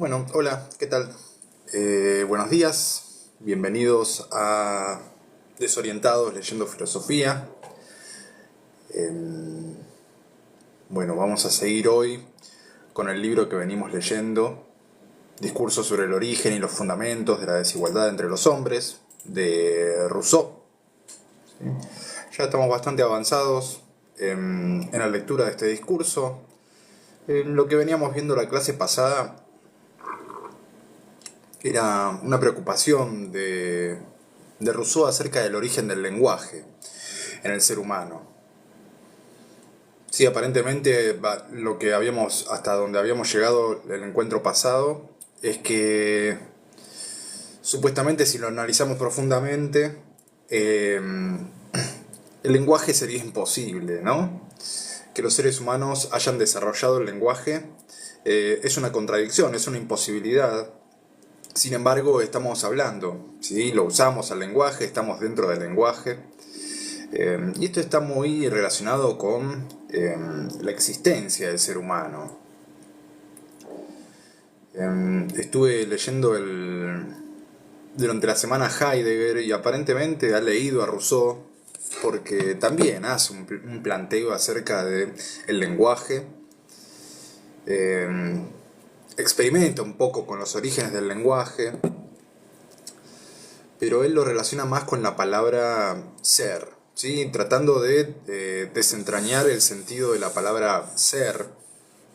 Bueno, hola, ¿qué tal? Buenos días, bienvenidos a Desorientados leyendo filosofía. Bueno, vamos a seguir hoy con el libro que venimos leyendo, Discurso sobre el origen y los fundamentos de la desigualdad entre los hombres, de Rousseau. Ya estamos bastante avanzados en la lectura de este discurso. Lo que veníamos viendo la clase pasada era una preocupación de Rousseau acerca del origen del lenguaje en el ser humano. Sí, aparentemente lo que habíamos, hasta donde habíamos llegado el encuentro pasado, es que supuestamente si lo analizamos profundamente, el lenguaje sería imposible, ¿no? Que los seres humanos hayan desarrollado el lenguaje es una contradicción, es una imposibilidad. Sin embargo, estamos hablando, ¿sí? Lo usamos al lenguaje, estamos dentro del lenguaje. Y esto está muy relacionado con la existencia del ser humano. Estuve leyendo durante la semana Heidegger y aparentemente ha leído a Rousseau porque también hace un planteo acerca del lenguaje. Experimenta un poco con los orígenes del lenguaje, pero él lo relaciona más con la palabra ser, ¿sí? Tratando de desentrañar el sentido de la palabra ser,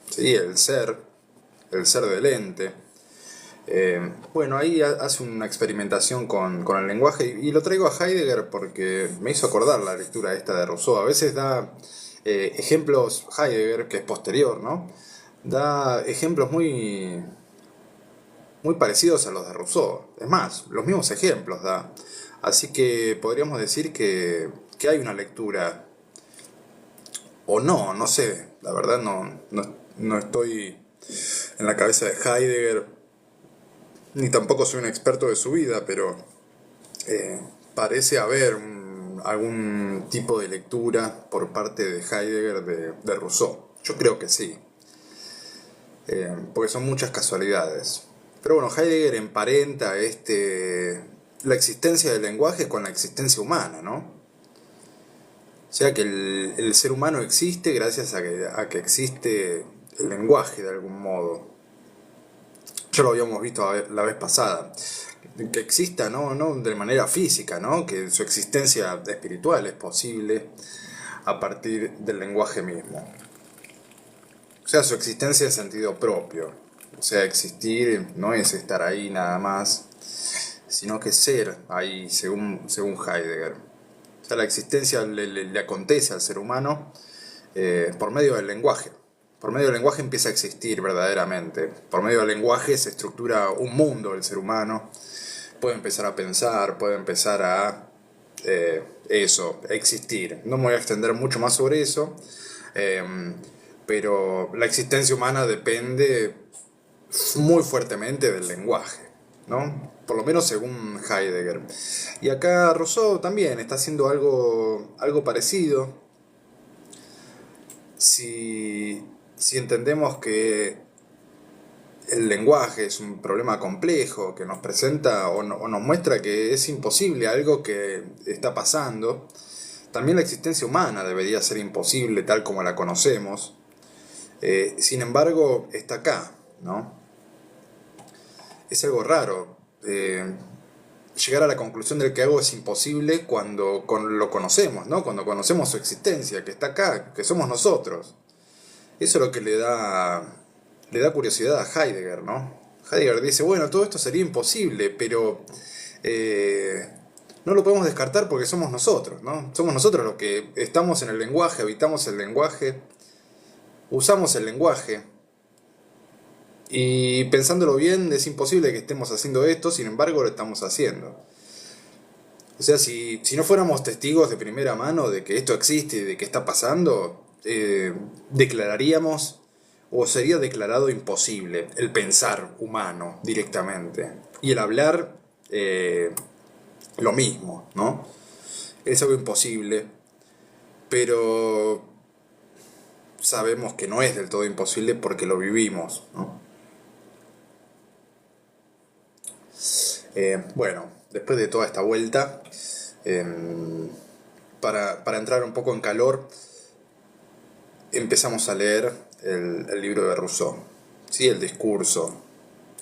¿sí? El ser del ente. Bueno, ahí hace una experimentación con el lenguaje y lo traigo a Heidegger porque me hizo acordar la lectura esta de Rousseau. A veces da ejemplos, Heidegger, que es posterior, ¿no? Da ejemplos muy parecidos a los de Rousseau. Es más, los mismos ejemplos da. Así que podríamos decir que hay una lectura, o no, no sé, la verdad no estoy en la cabeza de Heidegger, ni tampoco soy un experto de su vida, pero parece haber algún tipo de lectura por parte de Heidegger de Rousseau. Yo creo que sí, porque son muchas casualidades. Pero bueno, Heidegger emparenta la existencia del lenguaje con la existencia humana, ¿no? O sea que el ser humano existe gracias a que existe el lenguaje de algún modo. Ya lo habíamos visto la vez pasada. Que exista, no de manera física, ¿no? Que su existencia espiritual es posible a partir del lenguaje mismo. O sea, su existencia en sentido propio. O sea, existir no es estar ahí nada más, sino que ser ahí, según Heidegger. O sea, la existencia le acontece al ser humano por medio del lenguaje. Por medio del lenguaje empieza a existir verdaderamente. Por medio del lenguaje se estructura un mundo del ser humano. Puede empezar a pensar, puede empezar a a existir. No me voy a extender mucho más sobre eso. Eh, pero la existencia humana depende muy fuertemente del lenguaje, ¿no? Por lo menos según Heidegger. Y acá Rousseau también está haciendo algo parecido. Si entendemos que el lenguaje es un problema complejo que nos presenta o nos muestra que es imposible algo que está pasando, también la existencia humana debería ser imposible tal como la conocemos. Sin embargo, está acá, ¿no? Es algo raro llegar a la conclusión de que algo es imposible cuando lo conocemos, ¿no? Cuando conocemos su existencia, que está acá, que somos nosotros. Eso es lo que le da curiosidad a Heidegger, ¿no? Heidegger dice, bueno, todo esto sería imposible, pero no lo podemos descartar porque somos nosotros, ¿no? Somos nosotros los que estamos en el lenguaje, habitamos el lenguaje, usamos el lenguaje. Y pensándolo bien, es imposible que estemos haciendo esto, sin embargo lo estamos haciendo. O sea, si no fuéramos testigos de primera mano de que esto existe y de que está pasando, declararíamos, o sería declarado imposible, el pensar humano directamente. Y el hablar, lo mismo, ¿no? Es algo imposible, pero sabemos que no es del todo imposible porque lo vivimos, ¿no? Bueno, después de toda esta vuelta, para entrar un poco en calor, empezamos a leer el libro de Rousseau, ¿sí? El discurso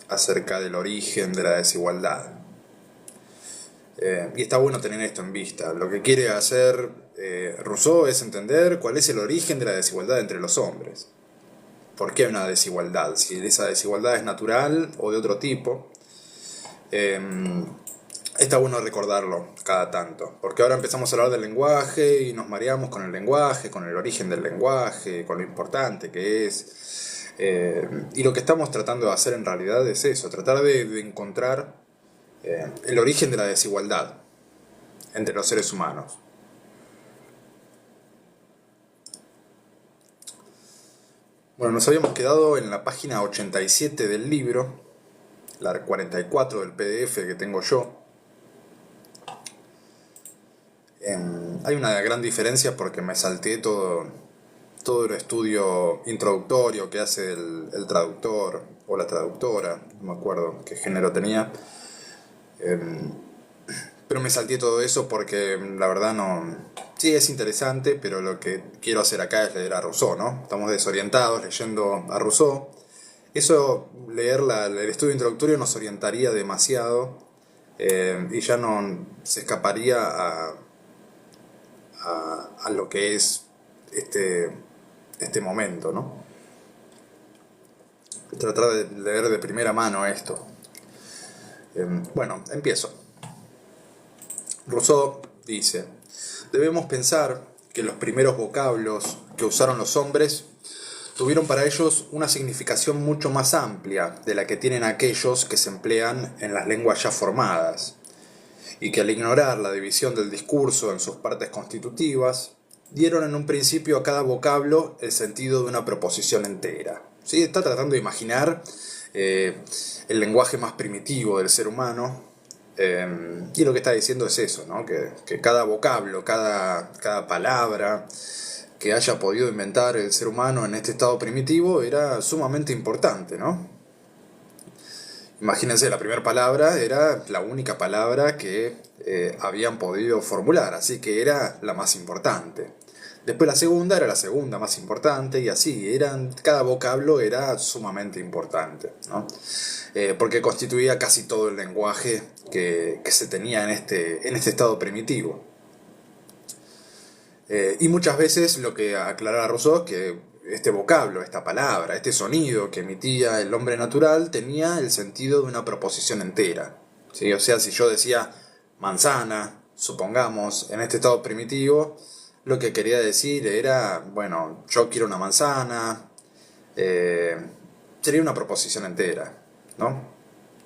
acerca del origen de la desigualdad. Y está bueno tener esto en vista. Lo que quiere hacer Rousseau es entender cuál es el origen de la desigualdad entre los hombres. ¿Por qué hay una desigualdad? Si esa desigualdad es natural o de otro tipo. Está bueno recordarlo cada tanto, porque ahora empezamos a hablar del lenguaje y nos mareamos con el lenguaje, con el origen del lenguaje, con lo importante que es. Y lo que estamos tratando de hacer en realidad es eso, tratar de encontrar el origen de la desigualdad entre los seres humanos. Bueno, nos habíamos quedado en la página 87 del libro, la 44 del PDF que tengo yo. Hay una gran diferencia porque me salté todo el estudio introductorio que hace el traductor o la traductora, no me acuerdo qué género tenía. Pero me salté todo eso porque la verdad no... Sí, es interesante, pero lo que quiero hacer acá es leer a Rousseau, ¿no? Estamos desorientados leyendo a Rousseau. Eso, leer el estudio introductorio nos orientaría demasiado y ya no se escaparía a lo que es este momento, ¿no? Tratar de leer de primera mano esto. Bueno, empiezo. Rousseau dice: debemos pensar que los primeros vocablos que usaron los hombres tuvieron para ellos una significación mucho más amplia de la que tienen aquellos que se emplean en las lenguas ya formadas, y que al ignorar la división del discurso en sus partes constitutivas, dieron en un principio a cada vocablo el sentido de una proposición entera. ¿Sí? Está tratando de imaginar el lenguaje más primitivo del ser humano, y lo que está diciendo es eso, ¿no? Que cada vocablo, cada palabra que haya podido inventar el ser humano en este estado primitivo era sumamente importante, ¿no? Imagínense, la primera palabra era la única palabra que habían podido formular, así que era la más importante. Después la segunda era la segunda más importante y así, cada vocablo era sumamente importante, ¿no? Porque constituía casi todo el lenguaje que se tenía en este estado primitivo. Y muchas veces lo que aclaraba Rousseau es que este vocablo, esta palabra, este sonido que emitía el hombre natural tenía el sentido de una proposición entera, ¿sí? O sea, si yo decía manzana, supongamos, en este estado primitivo, lo que quería decir era, bueno, yo quiero una manzana, sería una proposición entera, ¿no?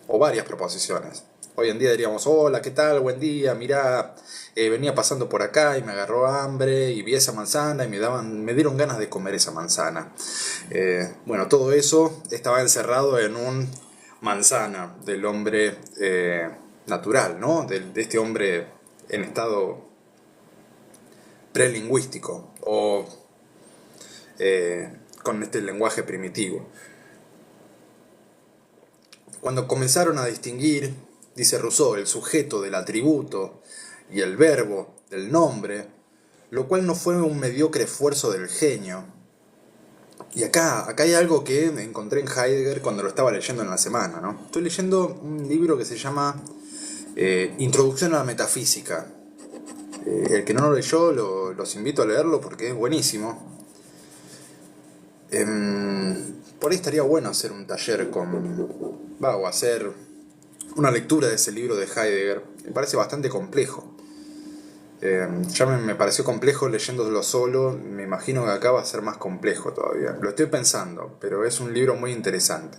O varias proposiciones. Hoy en día diríamos: hola, ¿qué tal? Buen día, mirá, venía pasando por acá y me agarró hambre y vi esa manzana y me dieron ganas de comer esa manzana. Bueno, todo eso estaba encerrado en un manzana del hombre natural, ¿no? De este hombre en estado prelingüístico o con este lenguaje primitivo. Cuando comenzaron a distinguir, dice Rousseau, el sujeto del atributo y el verbo del nombre, lo cual no fue un mediocre esfuerzo del genio. Y acá hay algo que encontré en Heidegger cuando lo estaba leyendo en la semana, ¿no? Estoy leyendo un libro que se llama Introducción a la Metafísica. El que no lo leyó, los invito a leerlo porque es buenísimo. Por ahí estaría bueno hacer un taller o hacer una lectura de ese libro de Heidegger. Me parece bastante complejo. Ya me pareció complejo leyéndolo solo. Me imagino que acá va a ser más complejo todavía. Lo estoy pensando, pero es un libro muy interesante.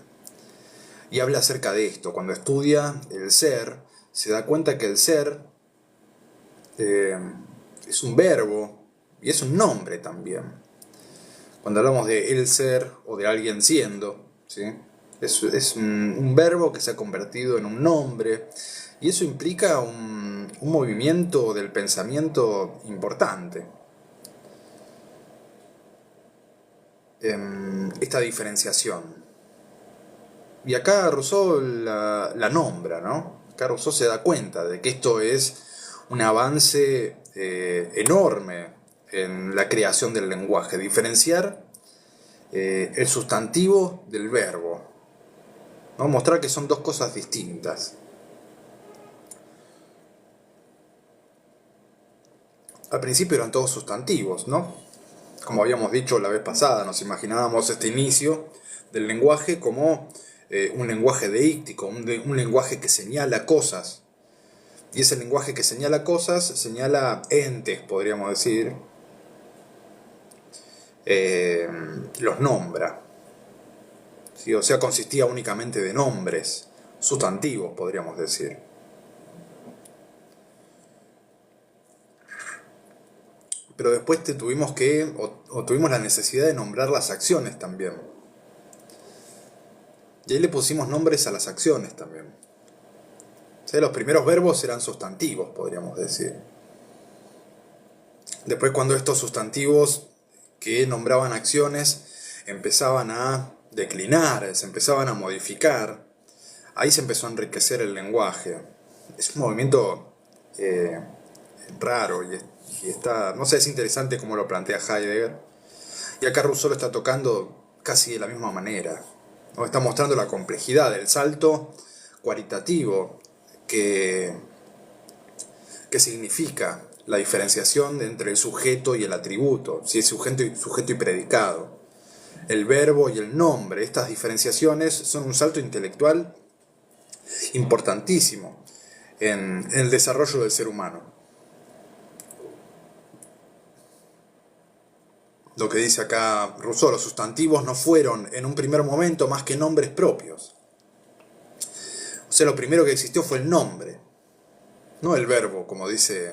Y habla acerca de esto. Cuando estudia el ser, se da cuenta que el ser es un verbo y es un nombre también. Cuando hablamos de el ser o de alguien siendo, ¿sí? Es un verbo que se ha convertido en un nombre, y eso implica un movimiento del pensamiento importante. Esta diferenciación. Y acá Rousseau la nombra, ¿no? acá Rousseau se da cuenta de que esto es un avance enorme en la creación del lenguaje, diferenciar el sustantivo del verbo, ¿no? Mostrar que son dos cosas distintas. Al principio eran todos sustantivos, ¿no? Como habíamos dicho la vez pasada, nos imaginábamos este inicio del lenguaje como un lenguaje deíctico, un lenguaje que señala cosas. Y ese lenguaje que señala cosas, señala entes, podríamos decir, los nombra. ¿Sí? O sea, consistía únicamente de nombres, sustantivos, podríamos decir. Pero después tuvimos la necesidad de nombrar las acciones también. Y ahí le pusimos nombres a las acciones también. O sea, los primeros verbos eran sustantivos, podríamos decir. Después, cuando estos sustantivos que nombraban acciones empezaban a declinar, se empezaban a modificar, ahí se empezó a enriquecer el lenguaje. Es un movimiento raro y está, no sé, es interesante cómo lo plantea Heidegger. Y acá Rousseau lo está tocando casi de la misma manera. Nos está mostrando la complejidad del salto cualitativo que significa la diferenciación entre el sujeto y el atributo, si es sujeto y predicado, el verbo y el nombre. Estas diferenciaciones son un salto intelectual importantísimo en el desarrollo del ser humano. Lo que dice acá Rousseau, los sustantivos no fueron en un primer momento más que nombres propios. O sea, lo primero que existió fue el nombre, no el verbo, como dice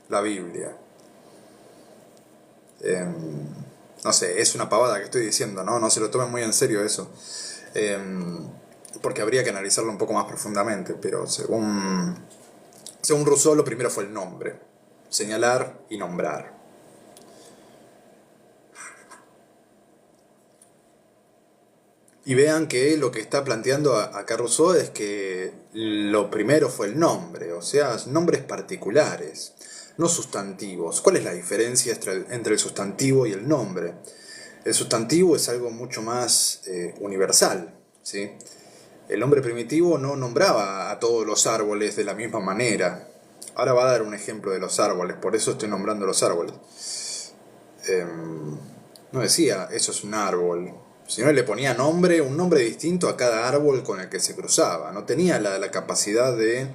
la Biblia. No sé, es una pavada que estoy diciendo, ¿no? No se lo tomen muy en serio eso. Porque habría que analizarlo un poco más profundamente, pero según Rousseau, lo primero fue el nombre, señalar y nombrar. Y vean que lo que está planteando acá Rousseau es que lo primero fue el nombre, o sea, nombres particulares, no sustantivos. ¿Cuál es la diferencia entre el sustantivo y el nombre? El sustantivo es algo mucho más universal, ¿sí? El hombre primitivo no nombraba a todos los árboles de la misma manera. Ahora va a dar un ejemplo de los árboles, por eso estoy nombrando los árboles. No decía, eso es un árbol, sino le ponía un nombre distinto a cada árbol con el que se cruzaba. No tenía la capacidad de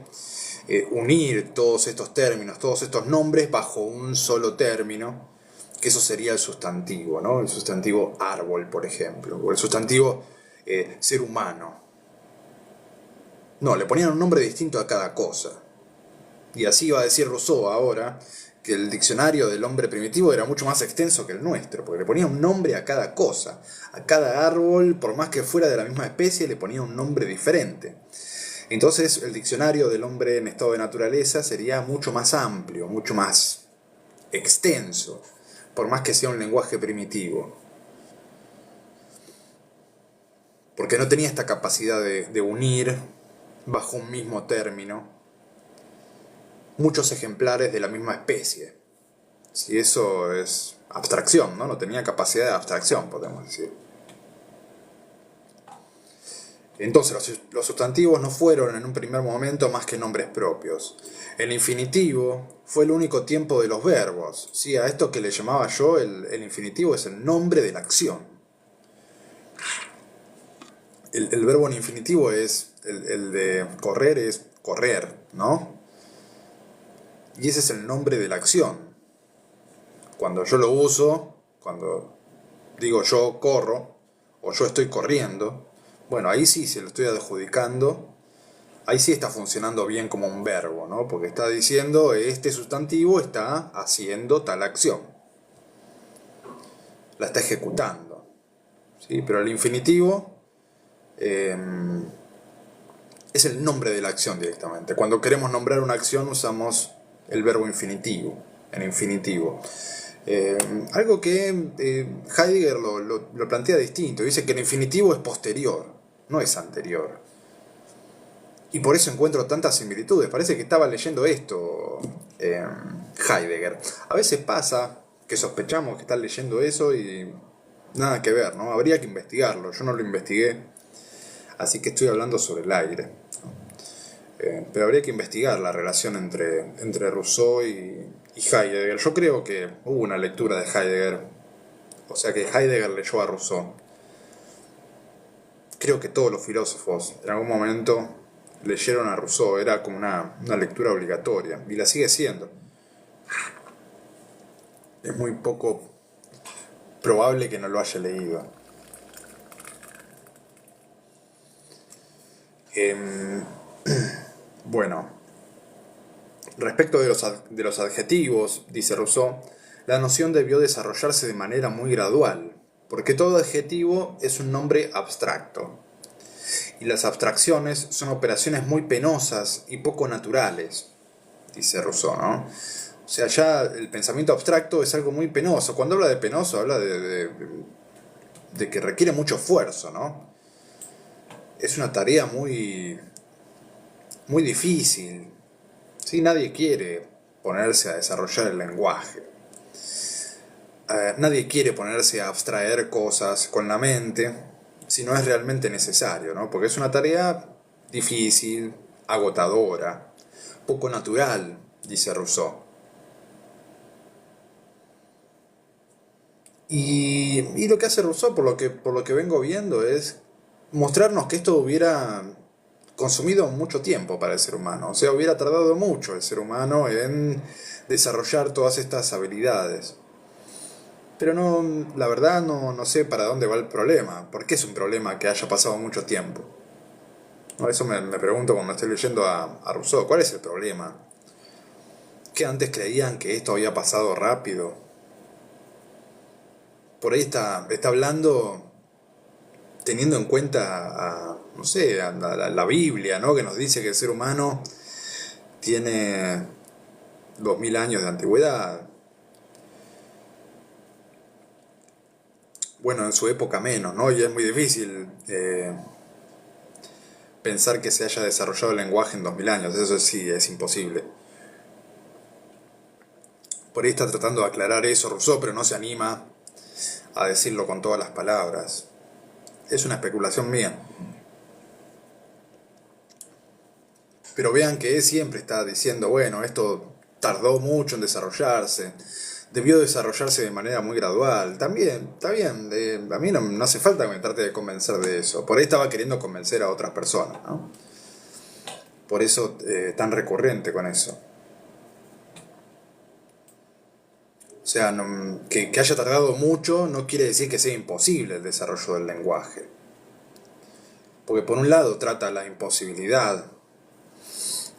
unir todos estos términos, todos estos nombres bajo un solo término, que eso sería el sustantivo, ¿no? El sustantivo árbol, por ejemplo, o el sustantivo ser humano. No, le ponían un nombre distinto a cada cosa. Y así va a decir Rousseau ahora, que el diccionario del hombre primitivo era mucho más extenso que el nuestro, porque le ponía un nombre a cada cosa. A cada árbol, por más que fuera de la misma especie, le ponía un nombre diferente. Entonces el diccionario del hombre en estado de naturaleza sería mucho más amplio, mucho más extenso, por más que sea un lenguaje primitivo. Porque no tenía esta capacidad de unir bajo un mismo término muchos ejemplares de la misma especie. Si eso es abstracción, ¿no? No tenía capacidad de abstracción, podemos decir. Entonces los sustantivos no fueron en un primer momento más que nombres propios. El infinitivo fue el único tiempo de los verbos. ¿Sí? A esto que le llamaba yo, el infinitivo es el nombre de la acción. El verbo en infinitivo es, el de correr es correr, ¿no? Y ese es el nombre de la acción. Cuando yo lo uso, cuando digo yo corro, o yo estoy corriendo, bueno, ahí sí se lo estoy adjudicando, ahí sí está funcionando bien como un verbo, ¿no? Porque está diciendo, este sustantivo está haciendo tal acción. La está ejecutando, ¿sí? Pero el infinitivo es el nombre de la acción directamente. Cuando queremos nombrar una acción usamos el verbo infinitivo, en infinitivo. Algo que Heidegger lo plantea distinto. Dice que el infinitivo es posterior, no es anterior. Y por eso encuentro tantas similitudes. Parece que estaba leyendo esto Heidegger. A veces pasa que sospechamos que está leyendo eso y nada que ver, ¿no? Habría que investigarlo. Yo no lo investigué, así que estoy hablando sobre el aire. Pero habría que investigar la relación entre Rousseau y Heidegger. Yo creo que hubo una lectura de Heidegger, o sea que Heidegger leyó a Rousseau. Creo que todos los filósofos en algún momento leyeron a Rousseau, era como una lectura obligatoria, y la sigue siendo. Es muy poco probable que no lo haya leído. Bueno, respecto de los adjetivos, dice Rousseau, la noción debió desarrollarse de manera muy gradual, porque todo adjetivo es un nombre abstracto. Y las abstracciones son operaciones muy penosas y poco naturales, dice Rousseau, ¿no? O sea, ya el pensamiento abstracto es algo muy penoso. Cuando habla de penoso, habla de que requiere mucho esfuerzo, ¿no? Es una tarea muy difícil. ¿Sí? Nadie quiere ponerse a desarrollar el lenguaje. Nadie quiere ponerse a abstraer cosas con la mente si no es realmente necesario, ¿no? Porque es una tarea difícil, agotadora, poco natural, dice Rousseau. Y lo que hace Rousseau, por lo que vengo viendo, es mostrarnos que esto hubiera consumido mucho tiempo para el ser humano. O sea, hubiera tardado mucho el ser humano en desarrollar todas estas habilidades. Pero no, la verdad no sé para dónde va el problema. ¿Por qué es un problema que haya pasado mucho tiempo? No, eso me pregunto cuando estoy leyendo a Rousseau. ¿Cuál es el problema? ¿Que antes creían que esto había pasado rápido? Por ahí está hablando teniendo en cuenta no sé, la Biblia, ¿no? Que nos dice que el ser humano tiene 2000 años de antigüedad. Bueno, en su época menos, ¿no? Y es muy difícil pensar que se haya desarrollado el lenguaje en 2000 años. Eso sí, es imposible. Por ahí está tratando de aclarar eso Rousseau, pero no se anima a decirlo con todas las palabras. Es una especulación mía. Pero vean que él siempre está diciendo, bueno, esto tardó mucho en desarrollarse, debió desarrollarse de manera muy gradual. También, está bien, a mí no hace falta que me trate de convencer de eso. Por ahí estaba queriendo convencer a otras personas, ¿no? Por eso tan recurrente con eso. O sea, que haya tardado mucho no quiere decir que sea imposible el desarrollo del lenguaje. Porque por un lado trata la imposibilidad,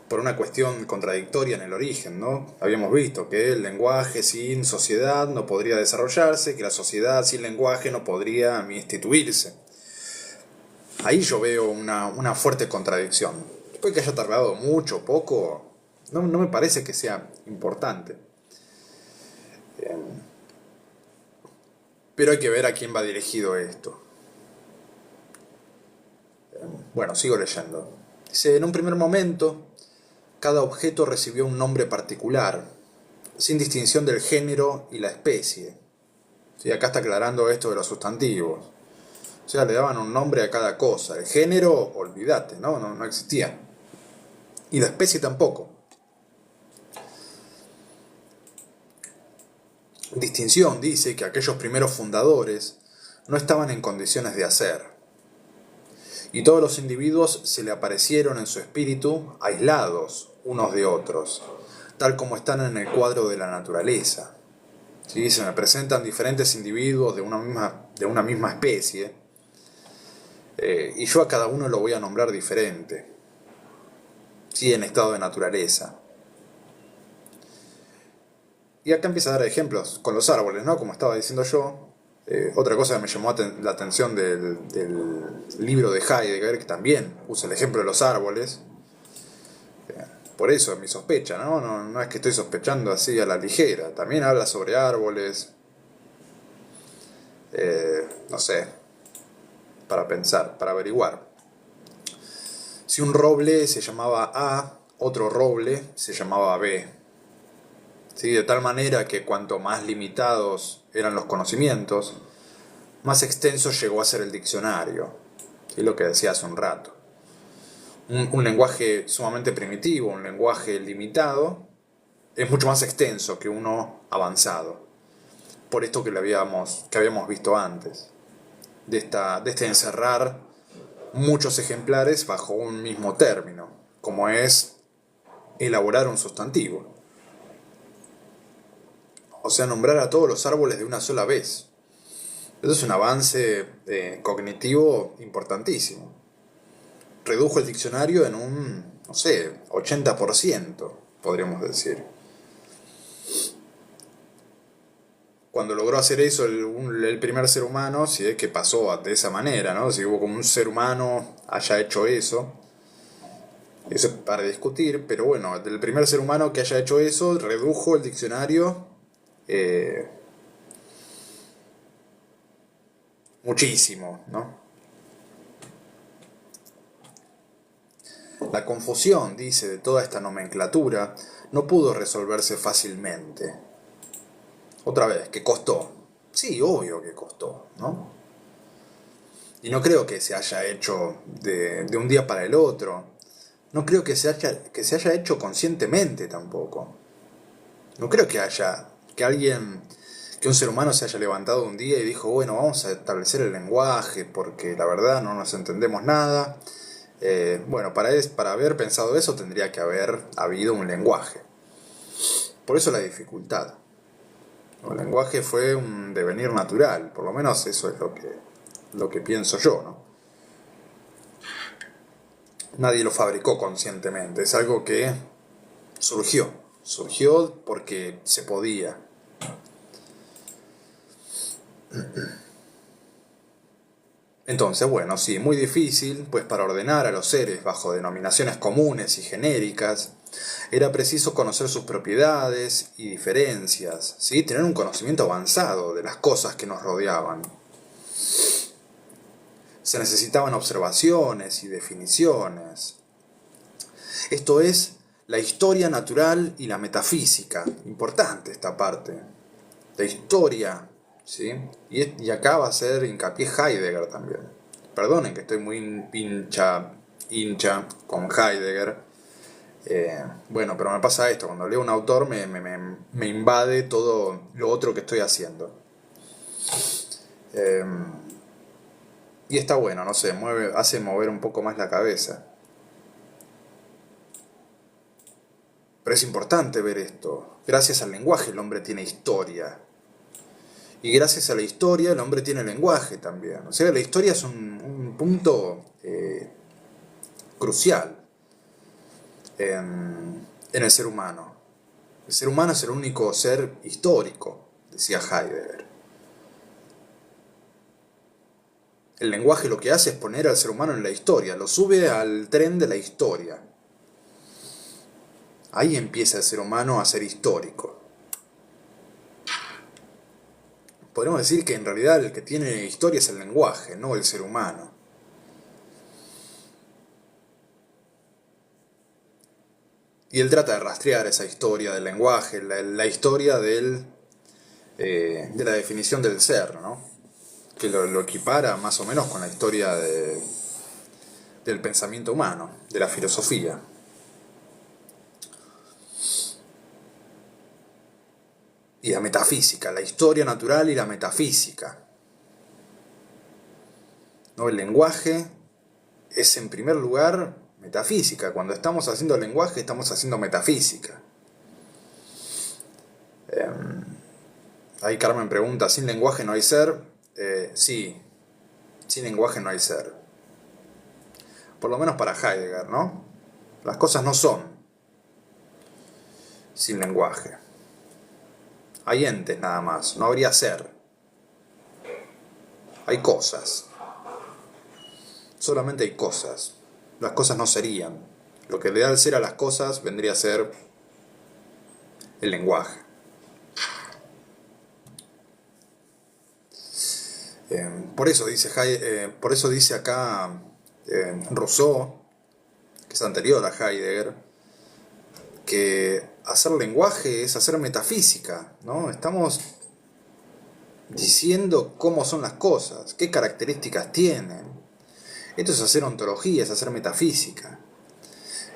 por una cuestión contradictoria en el origen, ¿no? Habíamos visto que el lenguaje sin sociedad no podría desarrollarse, que la sociedad sin lenguaje no podría instituirse. Ahí yo veo una fuerte contradicción. Después que haya tardado mucho o poco, no me parece que sea importante. Pero hay que ver a quién va dirigido esto. Bueno, sigo leyendo. Dice, en un primer momento, cada objeto recibió un nombre particular, sin distinción del género y la especie. ¿Sí? Acá está aclarando esto de los sustantivos. O sea, le daban un nombre a cada cosa. El género, olvídate, no existía. Y la especie tampoco. Distinción dice que aquellos primeros fundadores no estaban en condiciones de hacer. Y todos los individuos se le aparecieron en su espíritu aislados unos de otros, tal como están en el cuadro de la naturaleza. ¿Sí? Se me presentan diferentes individuos de una misma especie, y yo a cada uno lo voy a nombrar diferente, ¿sí? En estado de naturaleza. Y acá empieza a dar ejemplos con los árboles, ¿no? Como estaba diciendo yo. Otra cosa que me llamó la atención del libro de Heidegger, que también usa el ejemplo de los árboles. Por eso es mi sospecha, ¿no? No es que estoy sospechando así a la ligera. También habla sobre árboles. No sé, para pensar, para averiguar. Si un roble se llamaba A, otro roble se llamaba B. ¿Sí? De tal manera que cuanto más limitados eran los conocimientos, más extenso llegó a ser el diccionario. ¿Sí? Lo que decía hace un rato. Un lenguaje sumamente primitivo, un lenguaje limitado, es mucho más extenso que uno avanzado. Por esto que habíamos visto antes. De este encerrar muchos ejemplares bajo un mismo término, como es elaborar un sustantivo. O sea, nombrar a todos los árboles de una sola vez. Eso es un avance cognitivo importantísimo. Redujo el diccionario en un, no sé, 80%, podríamos decir. Cuando logró hacer eso el primer ser humano, si es que pasó de esa manera, ¿no? Si hubo como un ser humano haya hecho eso es para discutir, pero bueno, el primer ser humano que haya hecho eso redujo el diccionario eh, muchísimo, ¿no? La confusión, dice, de toda esta nomenclatura no pudo resolverse fácilmente. Otra vez, ¿qué costó? Sí, obvio que costó, ¿no? Y no creo que se haya hecho de un día para el otro. No creo que se haya hecho conscientemente tampoco. No creo que un ser humano se haya levantado un día y dijo, bueno, vamos a establecer el lenguaje porque la verdad no nos entendemos nada. Bueno, para haber pensado eso tendría que haber habido un lenguaje. Por eso la dificultad. El lenguaje fue un devenir natural, por lo menos eso es lo que pienso yo, ¿no? Nadie lo fabricó conscientemente, es algo que surgió porque se podía. Entonces, bueno, sí, muy difícil, pues para ordenar a los seres bajo denominaciones comunes y genéricas, era preciso conocer sus propiedades y diferencias, ¿sí? Tener un conocimiento avanzado de las cosas que nos rodeaban. Se necesitaban observaciones y definiciones. Esto es la historia natural y la metafísica. Importante esta parte. La historia, ¿sí? Y acá va a hacer hincapié Heidegger también. Perdonen que estoy muy hincha con Heidegger. Bueno, pero me pasa esto, cuando leo un autor me invade todo lo otro que estoy haciendo. Y está bueno, no sé, hace mover un poco más la cabeza. Pero es importante ver esto. Gracias al lenguaje el hombre tiene historia. Y gracias a la historia el hombre tiene lenguaje también. O sea, la historia es un punto crucial en el ser humano. El ser humano es el único ser histórico, decía Heidegger. El lenguaje lo que hace es poner al ser humano en la historia, lo sube al tren de la historia. Ahí empieza el ser humano a ser histórico. Podríamos decir que en realidad el que tiene historia es el lenguaje, no el ser humano. Y él trata de rastrear esa historia del lenguaje, la historia de la definición del ser, ¿no? Que lo equipara más o menos con la historia del pensamiento humano, de la filosofía. Y la metafísica, la historia natural y la metafísica. ¿No? El lenguaje es en primer lugar metafísica. Cuando estamos haciendo lenguaje estamos haciendo metafísica. Ahí Carmen pregunta, ¿sin lenguaje no hay ser? Sí, sin lenguaje no hay ser. Por lo menos para Heidegger, ¿no? Las cosas no son sin lenguaje. Hay entes nada más, no habría ser. Hay cosas. Solamente hay cosas. Las cosas no serían. Lo que le da el ser a las cosas vendría a ser el lenguaje. Por eso dice acá Rousseau que es anterior a Heidegger, que hacer lenguaje es hacer metafísica, ¿no? Estamos diciendo cómo son las cosas, qué características tienen. Esto es hacer ontología, es hacer metafísica.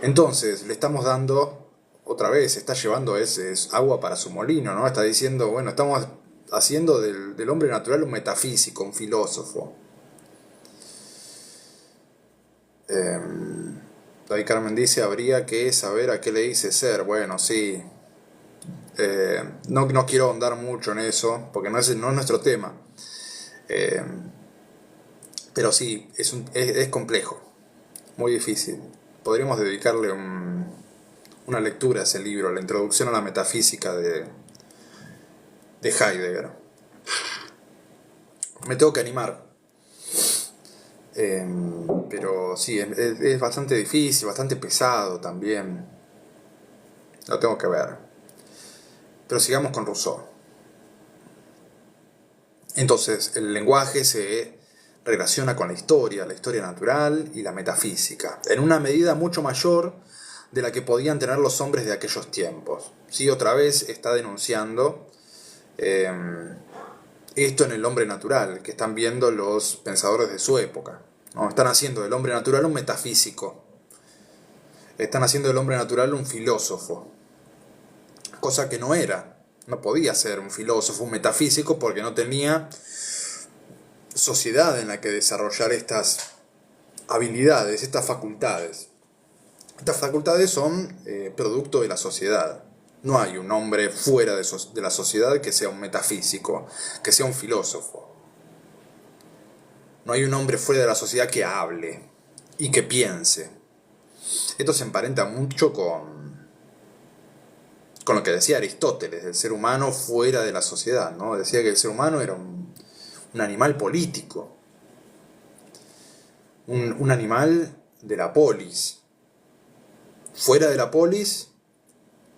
Entonces, le estamos dando, otra vez, está llevando es agua para su molino, ¿no? Está diciendo, bueno, estamos haciendo del hombre natural un metafísico, un filósofo. David Carmen dice, habría que saber a qué le dice ser. Bueno, sí. No quiero ahondar mucho en eso, porque no es nuestro tema. Pero sí, es complejo, muy difícil. Podríamos dedicarle una lectura a ese libro, la introducción a la metafísica de Heidegger. Me tengo que animar. Pero sí, es bastante difícil, bastante pesado también. Lo tengo que ver. Pero sigamos con Rousseau. Entonces, el lenguaje se relaciona con la historia natural y la metafísica, en una medida mucho mayor de la que podían tener los hombres de aquellos tiempos. Sí, otra vez está denunciando esto en el hombre natural, que están viendo los pensadores de su época, ¿no? Están haciendo del hombre natural un metafísico, están haciendo del hombre natural un filósofo, cosa que no era, no podía ser un filósofo, un metafísico, porque no tenía sociedad en la que desarrollar estas habilidades, estas facultades. Estas facultades son producto de la sociedad. No hay un hombre fuera de la sociedad que sea un metafísico, que sea un filósofo. No hay un hombre fuera de la sociedad que hable y que piense. Esto se emparenta mucho con lo que decía Aristóteles, del ser humano fuera de la sociedad, ¿no? Decía que el ser humano era un animal político, un animal de la polis. Fuera de la polis,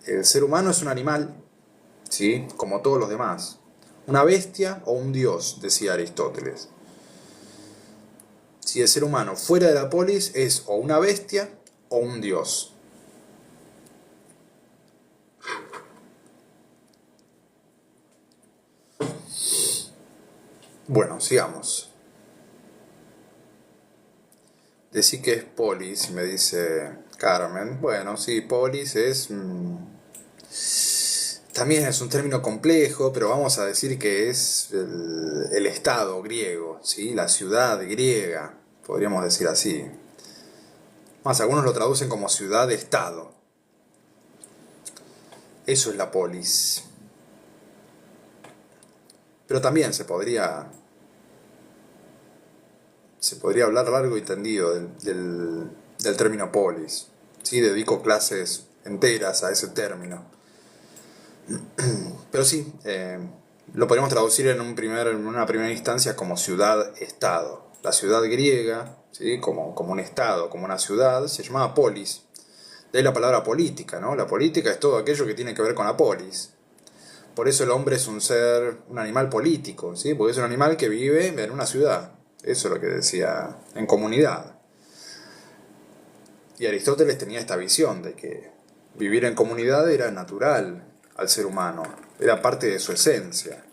el ser humano es un animal, ¿sí? Como todos los demás. Una bestia o un dios, decía Aristóteles. Si el ser humano fuera de la polis es o una bestia o un dios. Bueno, sigamos. Decí que es polis, me dice Carmen. Bueno, sí, polis es... también es un término complejo, pero vamos a decir que es el estado griego, ¿sí? La ciudad griega, podríamos decir así. Más, algunos lo traducen como ciudad-estado. Eso es la polis. Pero también se podría hablar largo y tendido del término polis. ¿Sí? Dedico clases enteras a ese término. Pero sí, lo podemos traducir en una primera instancia como ciudad-estado. La ciudad griega, ¿sí? como un estado, como una ciudad, se llamaba polis. De ahí la palabra política, ¿no? La política es todo aquello que tiene que ver con la polis. Por eso el hombre es un animal político, ¿sí? Porque es un animal que vive en una ciudad. Eso es lo que decía, en comunidad. Y Aristóteles tenía esta visión de que vivir en comunidad era natural al ser humano, era parte de su esencia,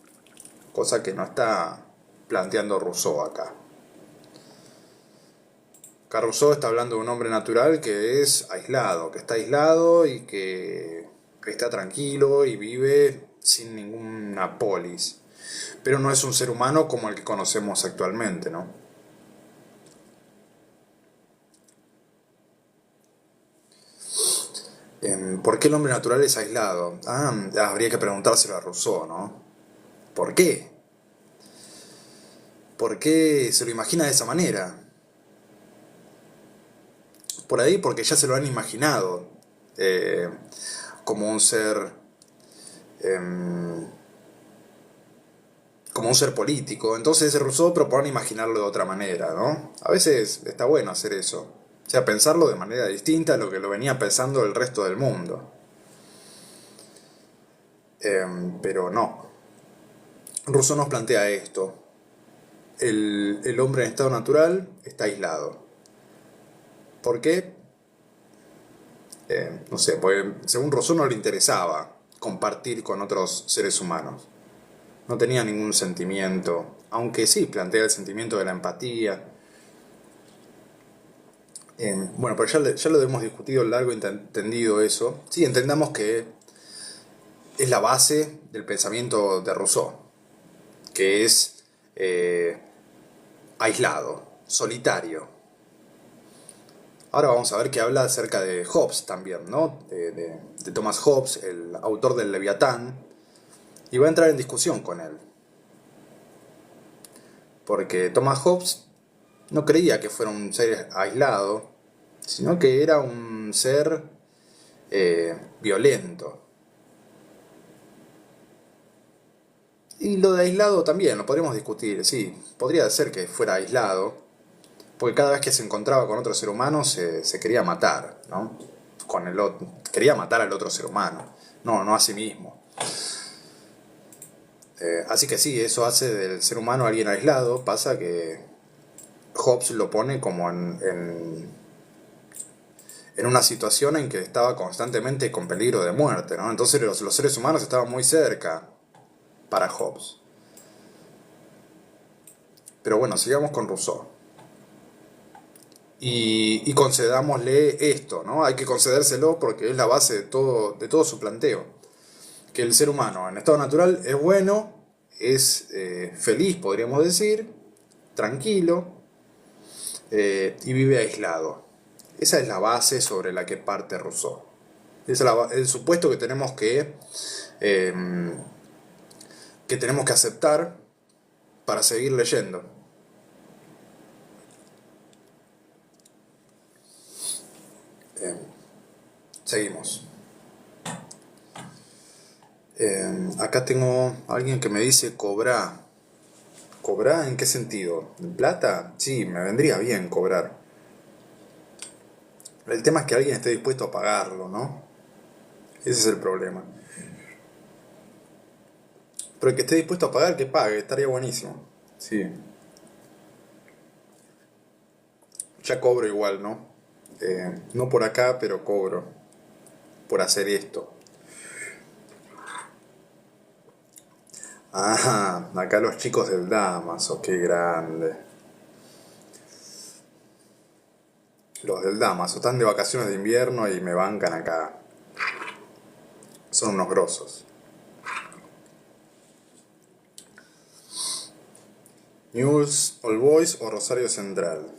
cosa que no está planteando Rousseau acá. Acá Rousseau está hablando de un hombre natural que es aislado, que está aislado y que está tranquilo y vive sin ninguna polis. Pero no es un ser humano como el que conocemos actualmente, ¿no? ¿Por qué el hombre natural es aislado? Habría que preguntárselo a Rousseau, ¿no? ¿Por qué? ¿Por qué se lo imagina de esa manera? Por ahí porque ya se lo han imaginado como un ser político. Entonces Rousseau propone imaginarlo de otra manera, ¿no? A veces está bueno hacer eso. O sea, pensarlo de manera distinta a lo que lo venía pensando el resto del mundo. Pero no. Rousseau nos plantea esto. El hombre en estado natural está aislado. ¿Por qué? No sé, porque según Rousseau no le interesaba compartir con otros seres humanos. No tenía ningún sentimiento, aunque sí plantea el sentimiento de la empatía. Bueno, pero ya lo hemos discutido largo y entendido eso. Sí, entendamos que es la base del pensamiento de Rousseau, que es aislado, solitario. Ahora vamos a ver que habla acerca de Hobbes también, ¿no? De Thomas Hobbes, el autor del Leviatán, y va a entrar en discusión con él. Porque Thomas Hobbes no creía que fuera un ser aislado, sino que era un ser violento. Y lo de aislado también, lo podríamos discutir, sí, podría ser que fuera aislado, porque cada vez que se encontraba con otro ser humano se quería matar, ¿no? Quería matar al otro ser humano, no a sí mismo. Así que sí, eso hace del ser humano alguien aislado. Pasa que Hobbes lo pone como en una situación en que estaba constantemente con peligro de muerte, ¿no? Entonces los seres humanos estaban muy cerca para Hobbes. Pero bueno, sigamos con Rousseau. Y concedámosle esto, ¿no? Hay que concedérselo porque es la base de todo su planteo. Que el ser humano en estado natural es bueno, es feliz, podríamos decir, tranquilo, y vive aislado. Esa es la base sobre la que parte Rousseau. Es el supuesto eh, que tenemos que aceptar para seguir leyendo. Seguimos. Acá tengo a alguien que me dice cobrar. ¿Cobrar en qué sentido? ¿En plata? Sí, me vendría bien cobrar. El tema es que alguien esté dispuesto a pagarlo, ¿no? Ese es el problema. Pero el que esté dispuesto a pagar, que pague, estaría buenísimo. Sí. Ya cobro igual, ¿no? No por acá, pero cobro por hacer esto. Ah, acá los chicos del Damaso, qué grande. Los del Damaso están de vacaciones de invierno y me bancan acá. Son unos grosos. Newell's, All Boys o Rosario Central.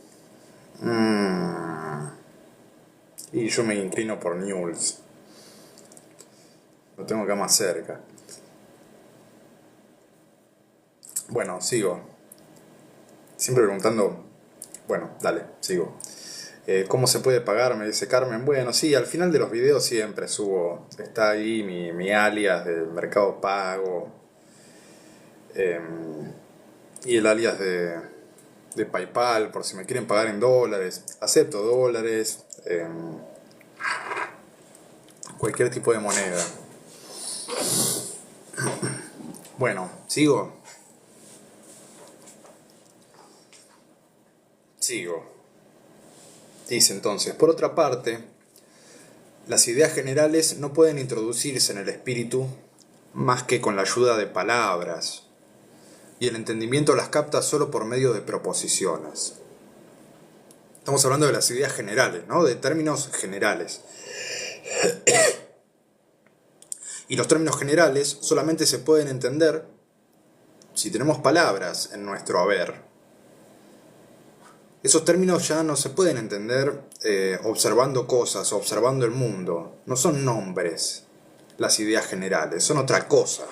Y yo me inclino por Newell's. Lo tengo acá más cerca. Bueno, sigo. Siempre preguntando. Bueno, dale, sigo. ¿Cómo se puede pagar? Me dice Carmen. Bueno, sí, al final de los videos siempre subo. Está ahí mi alias del Mercado Pago. Y el alias de PayPal, por si me quieren pagar en dólares. Acepto dólares. Cualquier tipo de moneda. Bueno, sigo. Sigo. Dice entonces, por otra parte, las ideas generales no pueden introducirse en el espíritu más que con la ayuda de palabras, y el entendimiento las capta solo por medio de proposiciones. Estamos hablando de las ideas generales, ¿no? De términos generales. Y los términos generales solamente se pueden entender si tenemos palabras en nuestro haber. Esos términos ya no se pueden entender observando cosas, observando el mundo. No son nombres las ideas generales, son otra cosa.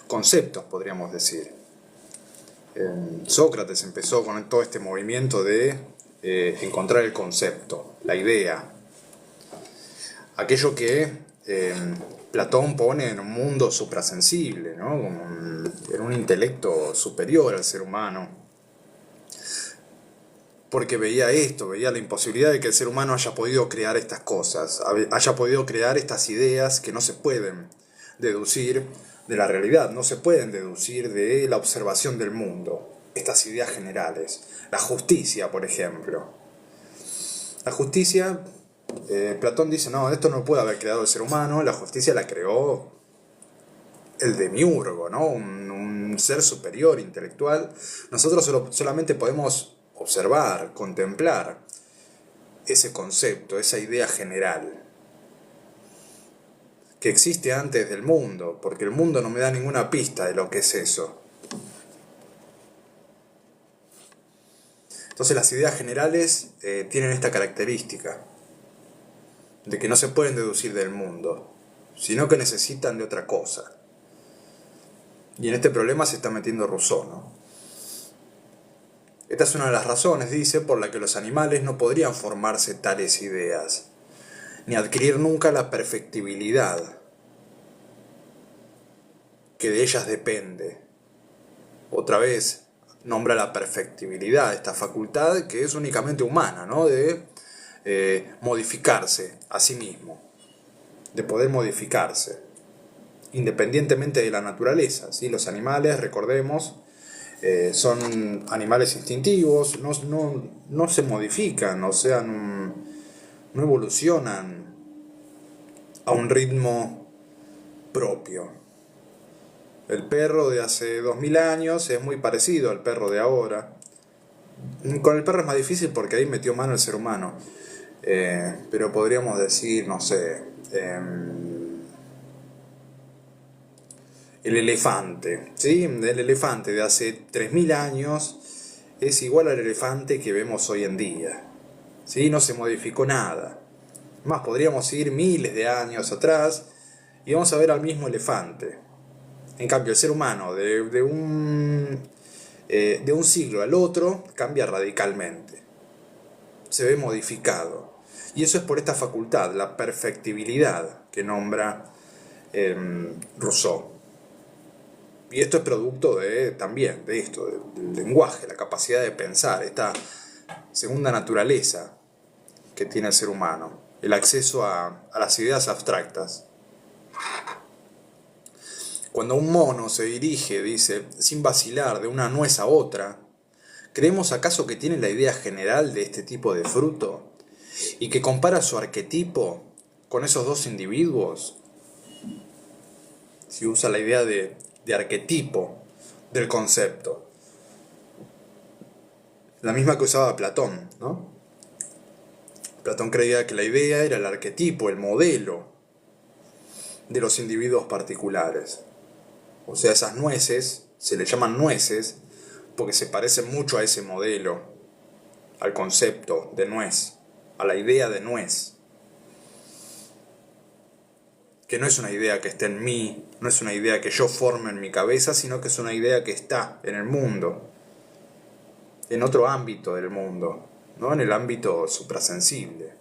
Conceptos, podríamos decir. Sócrates empezó con todo este movimiento de encontrar el concepto, la idea. Aquello que Platón pone en un mundo suprasensible, ¿no? En un intelecto superior al ser humano. Porque veía esto, veía la imposibilidad de que el ser humano haya podido crear estas cosas, haya podido crear estas ideas que no se pueden deducir de la realidad, no se pueden deducir de la observación del mundo, estas ideas generales. La justicia, por ejemplo. La justicia Platón dice, no, esto no puede haber creado el ser humano, la justicia la creó el demiurgo, ¿no? Un ser superior, intelectual. Nosotros solamente podemos observar, contemplar ese concepto, esa idea general que existe antes del mundo, porque el mundo no me da ninguna pista de lo que es eso. Entonces las ideas generales tienen esta característica, de que no se pueden deducir del mundo, sino que necesitan de otra cosa. Y en este problema se está metiendo Rousseau, ¿no? Esta es una de las razones, dice, por la que los animales no podrían formarse tales ideas, ni adquirir nunca la perfectibilidad que de ellas depende. Otra vez nombra la perfectibilidad, esta facultad que es únicamente humana, ¿no? De modificarse a sí mismo, de poder modificarse, independientemente de la naturaleza, ¿sí? Los animales, recordemos, son animales instintivos, no se modifican, o sea, no evolucionan a un ritmo propio. El perro de hace 2000 años es muy parecido al perro de ahora. Con el perro es más difícil porque ahí metió mano el ser humano. Pero podríamos decir, no sé, el elefante, ¿sí? El elefante de hace 3000 años es igual al elefante que vemos hoy en día, ¿sí? No se modificó nada. Más, podríamos ir miles de años atrás y vamos a ver al mismo elefante. En cambio, el ser humano de un siglo al otro cambia radicalmente. Se ve modificado. Y eso es por esta facultad, la perfectibilidad que nombra Rousseau. Y esto es producto también de esto, del lenguaje, la capacidad de pensar, esta segunda naturaleza que tiene el ser humano, el acceso a las ideas abstractas. Cuando un mono se dirige, dice, sin vacilar de una nuez a otra, ¿creemos acaso que tiene la idea general de este tipo de fruto? ¿Y que compara su arquetipo con esos dos individuos? Si usa la idea de arquetipo del concepto. La misma que usaba Platón, ¿no? Platón creía que la idea era el arquetipo, el modelo de los individuos particulares. O sea, esas nueces se le llaman nueces porque se parecen mucho a ese modelo, al concepto de nuez, a la idea de nuez. Que no es una idea que esté en mí, no es una idea que yo forme en mi cabeza, sino que es una idea que está en el mundo, en otro ámbito del mundo, ¿no? En el ámbito suprasensible,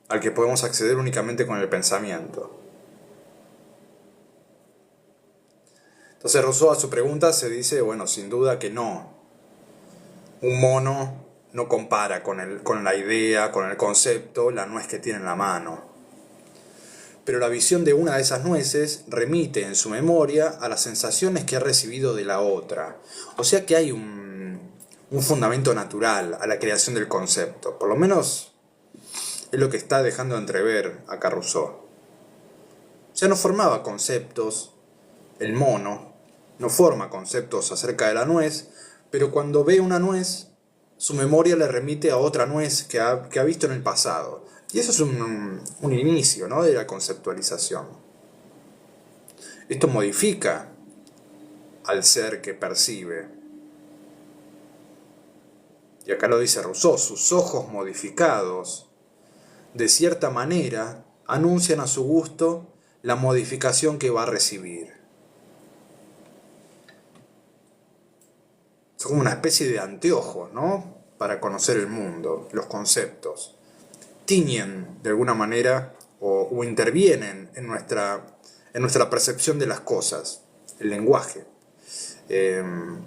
al que podemos acceder únicamente con el pensamiento. Entonces Rousseau a su pregunta se dice, bueno, sin duda que no. Un mono no compara con la idea, con el concepto, la nuez que tiene en la mano. Pero la visión de una de esas nueces remite en su memoria a las sensaciones que ha recibido de la otra. O sea que hay un fundamento natural a la creación del concepto. Por lo menos es lo que está dejando entrever acá Rousseau. O sea, no formaba conceptos, el mono no forma conceptos acerca de la nuez, pero cuando ve una nuez, su memoria le remite a otra nuez que ha visto en el pasado. Y eso es un inicio, ¿no?, de la conceptualización. Esto modifica al ser que percibe. Y acá lo dice Rousseau, sus ojos modificados, de cierta manera, anuncian a su gusto la modificación que va a recibir. Es como una especie de anteojos, ¿no?, para conocer el mundo, los conceptos. Tiñen de alguna manera o intervienen en nuestra percepción de las cosas, el lenguaje. En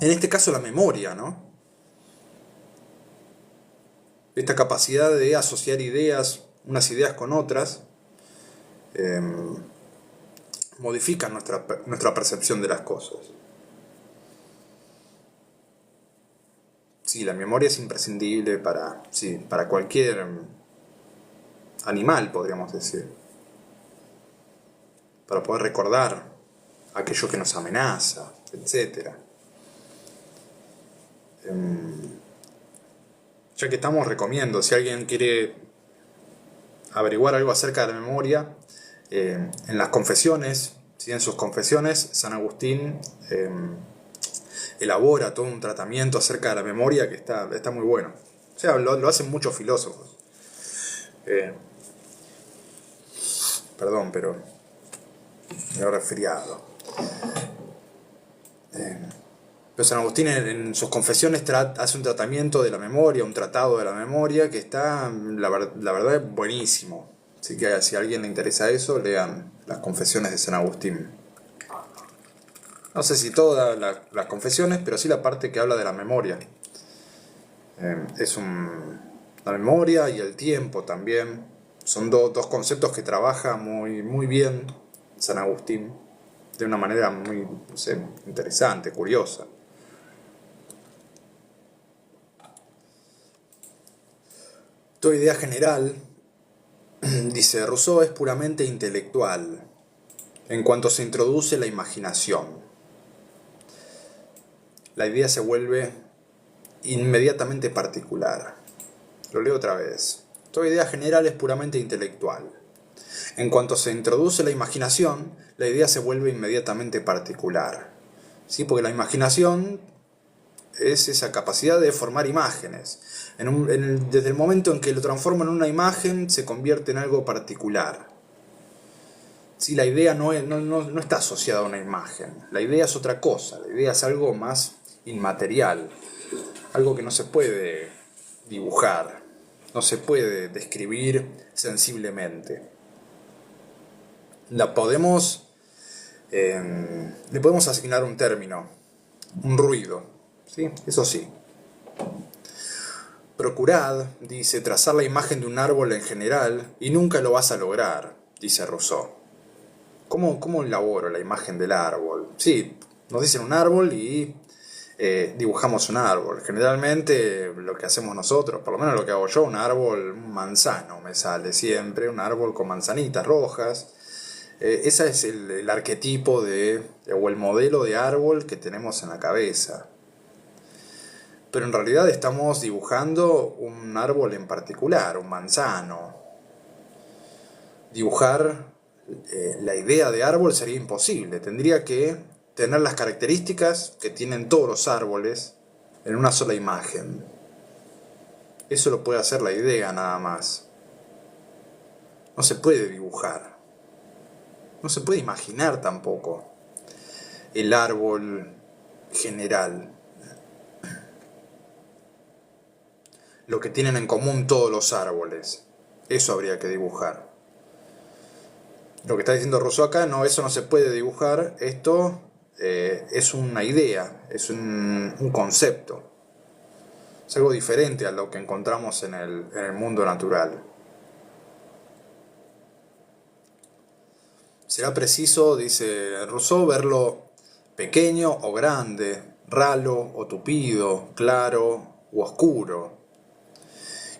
este caso la memoria, ¿no? Esta capacidad de asociar ideas, unas ideas con otras, modifican nuestra percepción de las cosas. Sí, la memoria es imprescindible para cualquier animal, podríamos decir. Para poder recordar aquello que nos amenaza, etc. Ya que estamos, recomiendo, si alguien quiere averiguar algo acerca de la memoria, en las confesiones, ¿sí? En sus confesiones, San Agustín elabora todo un tratamiento acerca de la memoria que está muy bueno. O sea, lo hacen muchos filósofos. Perdón, pero me he resfriado. Pero San Agustín en sus confesiones hace un tratamiento de la memoria, un tratado de la memoria que está, la verdad, buenísimo. Así que si a alguien le interesa eso, lean las confesiones de San Agustín. No sé si todas las confesiones, pero sí la parte que habla de la memoria. La memoria y el tiempo también. Son dos conceptos que trabaja muy bien San Agustín. De una manera muy, no sé, interesante, curiosa. Toda idea general, dice Rousseau, es puramente intelectual, en cuanto se introduce la imaginación. La idea se vuelve inmediatamente particular. Lo leo otra vez. Toda idea general es puramente intelectual. En cuanto se introduce la imaginación, la idea se vuelve inmediatamente particular. ¿Sí? Porque la imaginación es esa capacidad de formar imágenes. Desde el momento en que lo transforma en una imagen, se convierte en algo particular. Si la idea no está asociada a una imagen, la idea es otra cosa, la idea es algo más inmaterial, algo que no se puede dibujar, no se puede describir sensiblemente. Le podemos asignar un término, un ruido, ¿sí? Eso sí. Procurad, dice, trazar la imagen de un árbol en general y nunca lo vas a lograr, dice Rousseau. ¿Cómo elaboro la imagen del árbol? Sí, nos dicen un árbol y dibujamos un árbol. Generalmente lo que hacemos nosotros, por lo menos lo que hago yo, un árbol, un manzano me sale siempre, un árbol con manzanitas rojas. Ese es el arquetipo o el modelo de árbol que tenemos en la cabeza. Pero en realidad estamos dibujando un árbol en particular, un manzano. Dibujar la idea de árbol sería imposible. Tendría que tener las características que tienen todos los árboles en una sola imagen. Eso lo puede hacer la idea nada más. No se puede dibujar. No se puede imaginar tampoco el árbol general. Lo que tienen en común todos los árboles. Eso habría que dibujar. Lo que está diciendo Rousseau acá, no, eso no se puede dibujar. Esto es una idea, es un concepto. Es algo diferente a lo que encontramos en el mundo natural. Será preciso, dice Rousseau, verlo pequeño o grande, ralo o tupido, claro o oscuro.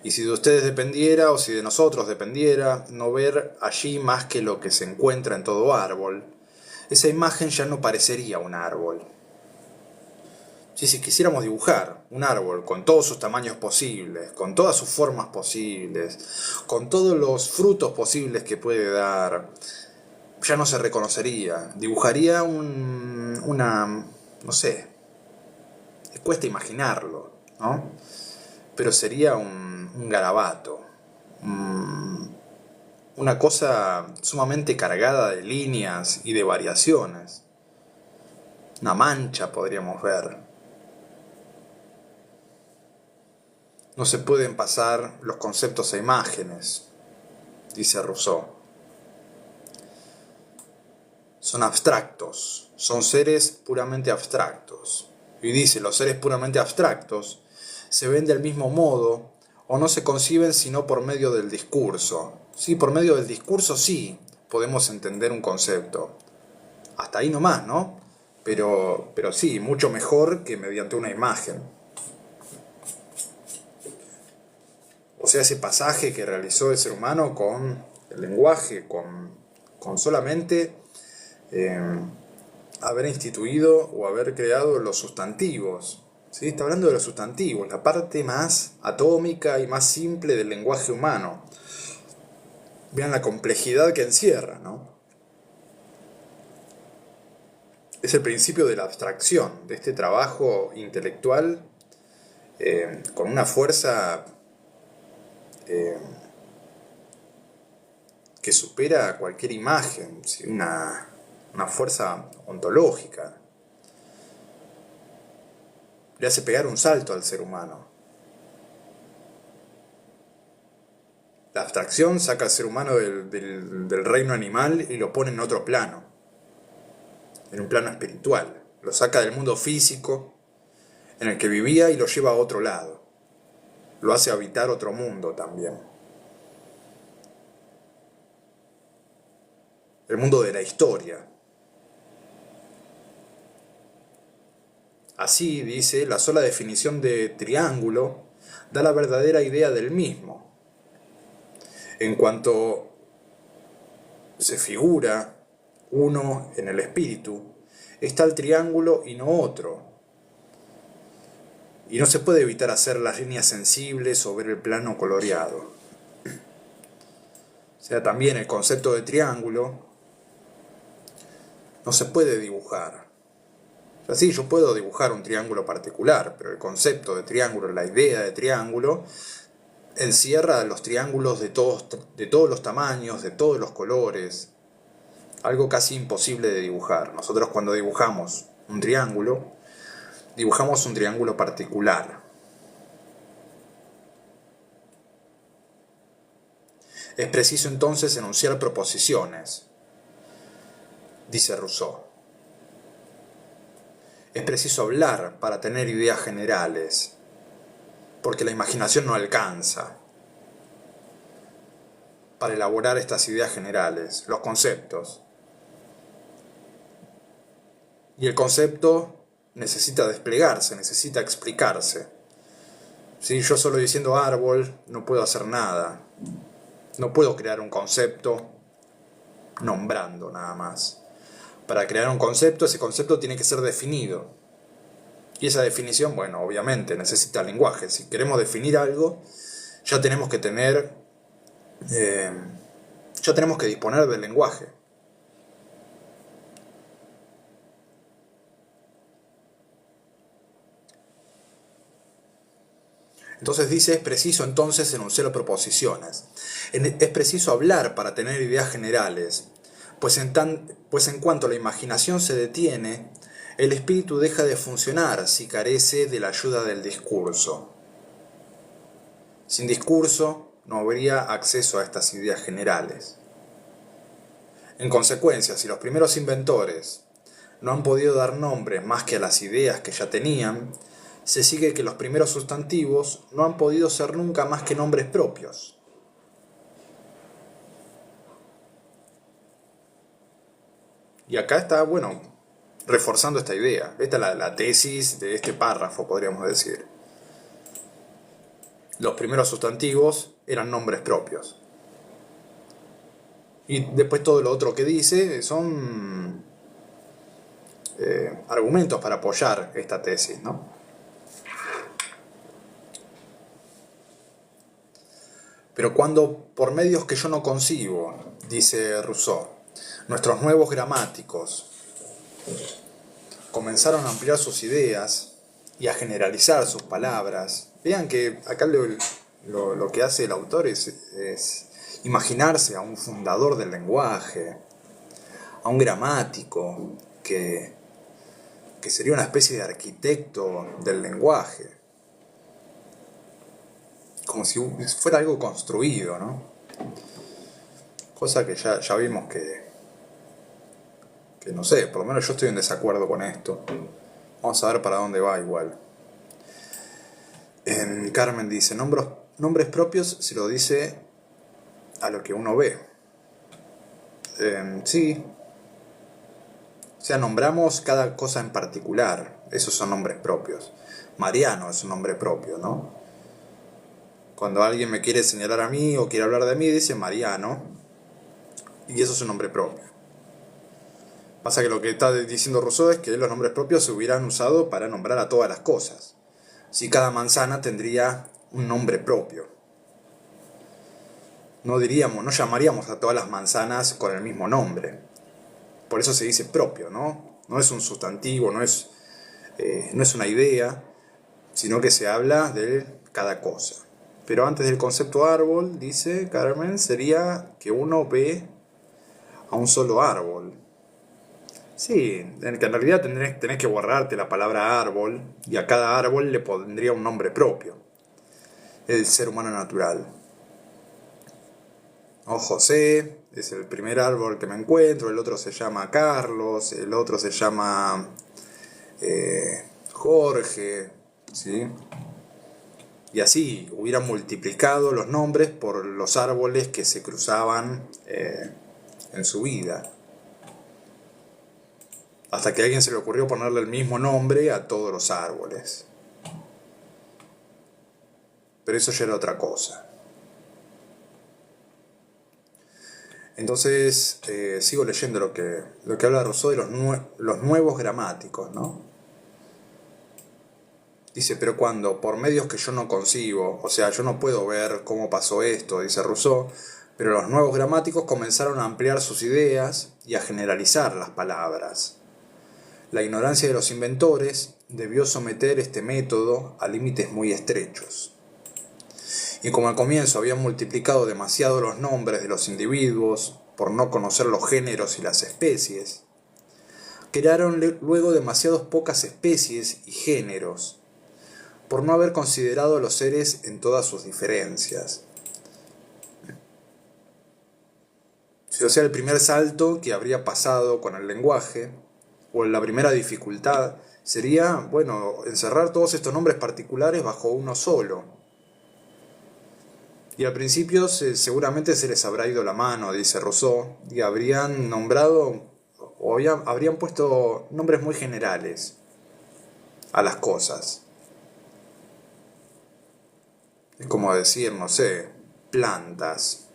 Y si de ustedes dependiera, o si de nosotros dependiera, no ver allí más que lo que se encuentra en todo árbol, esa imagen ya no parecería un árbol. Si quisiéramos dibujar un árbol con todos sus tamaños posibles, con todas sus formas posibles, con todos los frutos posibles que puede dar, ya no se reconocería. Dibujaría no sé, cuesta imaginarlo, ¿no? Pero sería un garabato, una cosa sumamente cargada de líneas y de variaciones. Una mancha podríamos ver. No se pueden pasar los conceptos a imágenes, dice Rousseau. Son abstractos, son seres puramente abstractos. Y dice, los seres puramente abstractos se ven del mismo modo o no se conciben sino por medio del discurso. Sí, por medio del discurso sí podemos entender un concepto. Hasta ahí nomás, ¿no? Pero sí, mucho mejor que mediante una imagen. O sea, ese pasaje que realizó el ser humano con el lenguaje, con solamente haber instituido o haber creado los sustantivos. ¿Sí? Está hablando de los sustantivos, la parte más atómica y más simple del lenguaje humano. Vean la complejidad que encierra, ¿no? Es el principio de la abstracción, de este trabajo intelectual con una fuerza que supera cualquier imagen, ¿sí? Una fuerza ontológica. Le hace pegar un salto al ser humano. La abstracción saca al ser humano del reino animal y lo pone en otro plano, en un plano espiritual. Lo saca del mundo físico en el que vivía y lo lleva a otro lado. Lo hace habitar otro mundo también. El mundo de la historia. Así, dice, la sola definición de triángulo da la verdadera idea del mismo. En cuanto se figura uno en el espíritu, está el triángulo y no otro. Y no se puede evitar hacer las líneas sensibles sobre el plano coloreado. O sea, también el concepto de triángulo no se puede dibujar. O sea, sí, yo puedo dibujar un triángulo particular, pero el concepto de triángulo, la idea de triángulo, encierra los triángulos de todos los tamaños, de todos los colores. Algo casi imposible de dibujar. Nosotros cuando dibujamos un triángulo particular. Es preciso entonces enunciar proposiciones, dice Rousseau. Es preciso hablar para tener ideas generales, porque la imaginación no alcanza para elaborar estas ideas generales, los conceptos. Y el concepto necesita desplegarse, necesita explicarse. Si yo solo diciendo árbol no puedo hacer nada, no puedo crear un concepto nombrando nada más. Para crear un concepto, ese concepto tiene que ser definido. Y esa definición, bueno, obviamente necesita lenguaje. Si queremos definir algo, ya tenemos que tener, ya tenemos que disponer del lenguaje. Entonces dice, es preciso entonces enunciar proposiciones. Es preciso hablar para tener ideas generales, pues en cuanto la imaginación se detiene, el espíritu deja de funcionar si carece de la ayuda del discurso. Sin discurso no habría acceso a estas ideas generales. En consecuencia, si los primeros inventores no han podido dar nombres más que a las ideas que ya tenían, se sigue que los primeros sustantivos no han podido ser nunca más que nombres propios. Y acá está, bueno, reforzando esta idea. Esta es la tesis de este párrafo, podríamos decir. Los primeros sustantivos eran nombres propios. Y después todo lo otro que dice son argumentos para apoyar esta tesis, ¿no? Pero cuando, por medios que yo no concibo, dice Rousseau, nuestros nuevos gramáticos comenzaron a ampliar sus ideas y a generalizar sus palabras, vean que acá lo que hace el autor es imaginarse a un fundador del lenguaje, a un gramático que sería una especie de arquitecto del lenguaje, como si fuera algo construido, ¿no? Cosa que ya vimos que no sé, por lo menos yo estoy en desacuerdo con esto. Vamos a ver para dónde va igual. Carmen dice, nombres propios se lo dice a lo que uno ve. Sí. O sea, nombramos cada cosa en particular. Esos son nombres propios. Mariano es un nombre propio, ¿no? Cuando alguien me quiere señalar a mí o quiere hablar de mí, dice Mariano, y eso es un nombre propio. Pasa que lo que está diciendo Rousseau es que los nombres propios se hubieran usado para nombrar a todas las cosas. Si cada manzana tendría un nombre propio. No diríamos, no llamaríamos a todas las manzanas con el mismo nombre. Por eso se dice propio, ¿no? No es un sustantivo, no es una idea, sino que se habla de cada cosa. Pero antes del concepto árbol, dice Carmen, sería que uno ve a un solo árbol. Sí, en realidad tenés que borrarte la palabra árbol y a cada árbol le pondría un nombre propio. El ser humano natural. O José es el primer árbol que me encuentro, el otro se llama Carlos, el otro se llama Jorge, ¿sí? Y así hubieran multiplicado los nombres por los árboles que se cruzaban en su vida. Hasta que a alguien se le ocurrió ponerle el mismo nombre a todos los árboles. Pero eso ya era otra cosa. Entonces, sigo leyendo lo que habla Rousseau de los nuevos gramáticos, ¿no? Dice, pero cuando, por medios que yo no concibo, o sea, yo no puedo ver cómo pasó esto, dice Rousseau, pero los nuevos gramáticos comenzaron a ampliar sus ideas y a generalizar las palabras. La ignorancia de los inventores debió someter este método a límites muy estrechos. Y como al comienzo habían multiplicado demasiado los nombres de los individuos por no conocer los géneros y las especies, crearon luego demasiadas pocas especies y géneros, por no haber considerado a los seres en todas sus diferencias. O sea, el primer salto que habría pasado con el lenguaje, o la primera dificultad, sería, bueno, encerrar todos estos nombres particulares bajo uno solo. Y al principio seguramente se les habrá ido la mano, dice Rousseau, y habrían nombrado, o habrían puesto nombres muy generales a las cosas. Es como decir, no sé, plantas.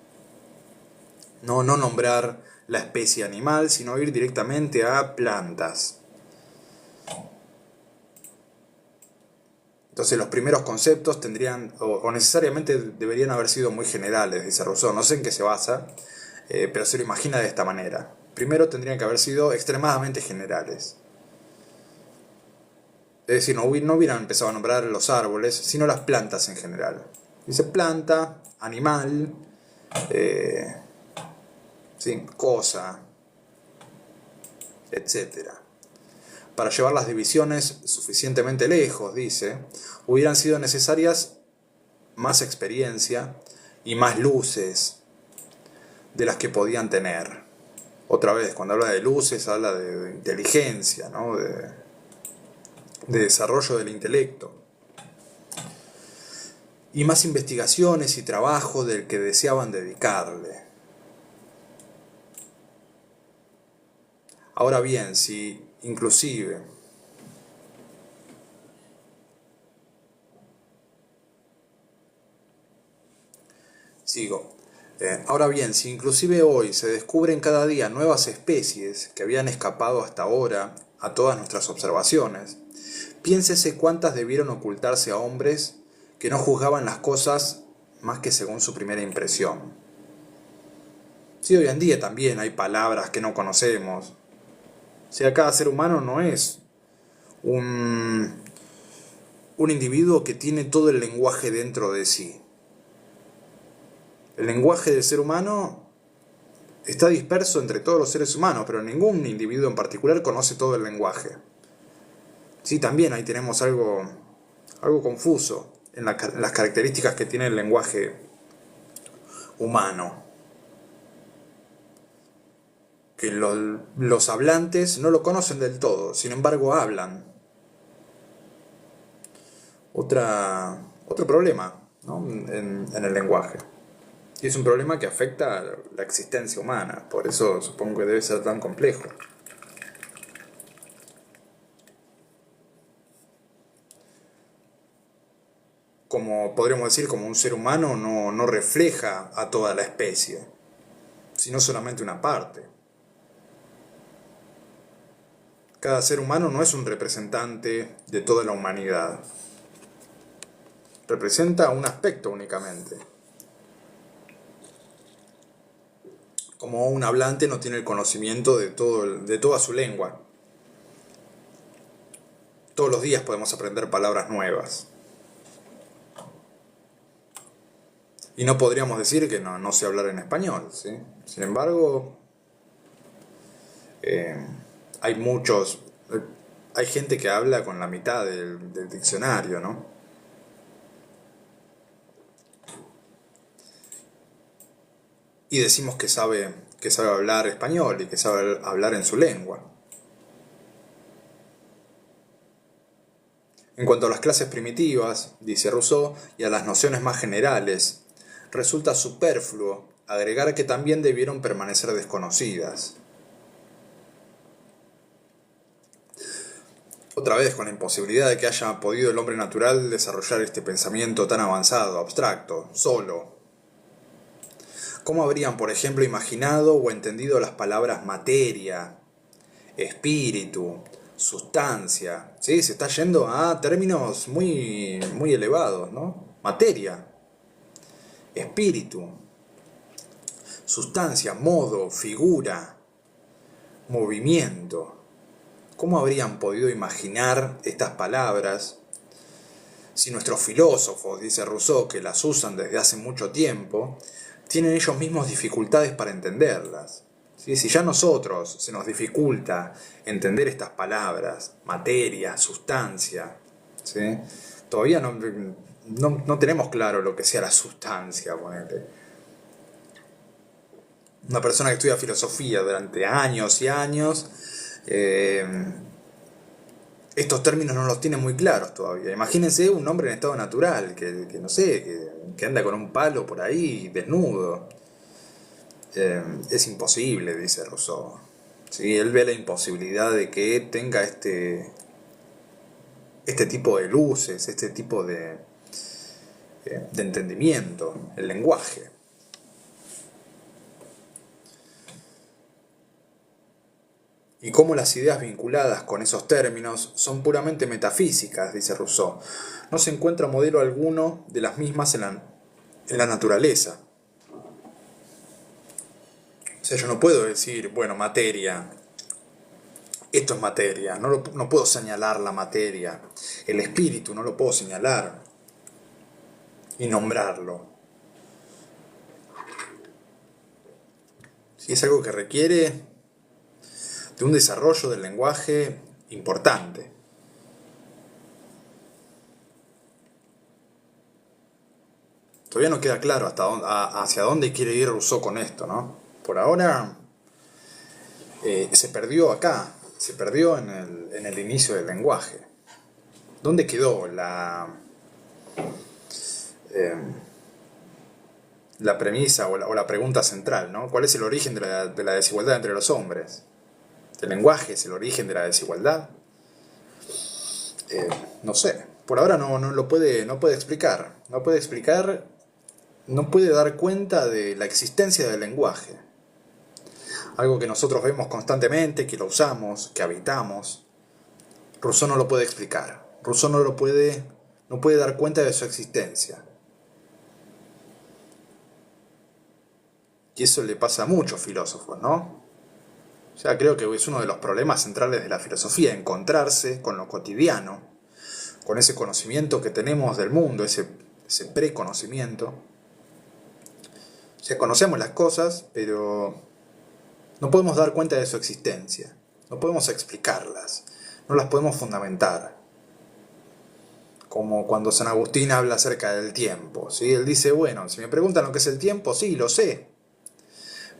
No nombrar la especie animal, sino ir directamente a plantas. Entonces los primeros conceptos tendrían, o necesariamente deberían haber sido muy generales, dice Rousseau. No sé en qué se basa, pero se lo imagina de esta manera. Primero tendrían que haber sido extremadamente generales. Es decir, no hubieran empezado a nombrar los árboles, sino las plantas en general. Dice planta, animal, sí, cosa, etc. Para llevar las divisiones suficientemente lejos, dice, hubieran sido necesarias más experiencia y más luces de las que podían tener. Otra vez, cuando habla de luces, habla de inteligencia, ¿no? de desarrollo del intelecto. Y más investigaciones y trabajo del que deseaban dedicarle. Ahora bien, si inclusive ahora bien, si inclusive hoy se descubren cada día nuevas especies que habían escapado hasta ahora a todas nuestras observaciones, piénsese cuántas debieron ocultarse a hombres que no juzgaban las cosas más que según su primera impresión. Sí, hoy en día también hay palabras que no conocemos. O sea, cada ser humano no es un individuo que tiene todo el lenguaje dentro de sí. El lenguaje del ser humano está disperso entre todos los seres humanos, pero ningún individuo en particular conoce todo el lenguaje. Sí, también ahí tenemos algo confuso en las características que tiene el lenguaje humano. Que los hablantes no lo conocen del todo, sin embargo hablan. Otro problema, ¿no? en el lenguaje. Y es un problema que afecta a la existencia humana, por eso supongo que debe ser tan complejo. como podríamos decir, como un ser humano no refleja a toda la especie, sino solamente una parte. Cada ser humano no es un representante de toda la humanidad. Representa un aspecto únicamente. Como un hablante no tiene el conocimiento de toda su lengua. Todos los días podemos aprender palabras nuevas. Y no podríamos decir que no sé hablar en español, ¿sí? Sin embargo, hay gente que habla con la mitad del diccionario, ¿no? Y decimos que sabe hablar español y que sabe hablar en su lengua. En cuanto a las clases primitivas, dice Rousseau, y a las nociones más generales, resulta superfluo agregar que también debieron permanecer desconocidas. Otra vez, con la imposibilidad de que haya podido el hombre natural desarrollar este pensamiento tan avanzado, abstracto, solo. ¿Cómo habrían, por ejemplo, imaginado o entendido las palabras materia, espíritu, sustancia? ¿Sí? Se está yendo a términos muy, muy elevados, ¿no? Materia, espíritu, sustancia, modo, figura, movimiento. ¿Cómo habrían podido imaginar estas palabras si nuestros filósofos, dice Rousseau, que las usan desde hace mucho tiempo, tienen ellos mismos dificultades para entenderlas? ¿Sí? Si ya a nosotros se nos dificulta entender estas palabras, materia, sustancia, ¿sí? Todavía no tenemos claro lo que sea la sustancia, ponete. Una persona que estudia filosofía durante años y años, estos términos no los tiene muy claros todavía. Imagínense un hombre en estado natural, que no sé, que anda con un palo por ahí, desnudo. Es imposible, dice Rousseau. ¿Sí? Él ve la imposibilidad de que tenga este tipo de luces, este tipo de entendimiento, el lenguaje. Y cómo las ideas vinculadas con esos términos son puramente metafísicas, dice Rousseau. No se encuentra modelo alguno de las mismas en la naturaleza. O sea, yo no puedo decir, bueno, materia, esto es materia, no puedo señalar la materia. El espíritu no lo puedo señalar y nombrarlo. Si es algo que requiere de un desarrollo del lenguaje importante. Todavía no queda claro hacia dónde quiere ir Rousseau con esto, ¿no? Por ahora se perdió acá, se perdió en el inicio del lenguaje. ¿Dónde quedó la premisa o la pregunta central, ¿no? ¿Cuál es el origen de la desigualdad entre los hombres? ¿El lenguaje es el origen de la desigualdad? No sé. Por ahora no puede explicar. No puede explicar, no puede dar cuenta de la existencia del lenguaje. Algo que nosotros vemos constantemente, que lo usamos, que habitamos. Rousseau no lo puede explicar. Rousseau no puede dar cuenta de su existencia. Y eso le pasa a muchos filósofos, ¿no? O sea, creo que es uno de los problemas centrales de la filosofía, encontrarse con lo cotidiano, con ese conocimiento que tenemos del mundo, ese preconocimiento. O sea, conocemos las cosas, pero no podemos dar cuenta de su existencia, no podemos explicarlas, no las podemos fundamentar. Como cuando San Agustín habla acerca del tiempo, ¿sí? Él dice, bueno, si me preguntan lo que es el tiempo, sí, lo sé.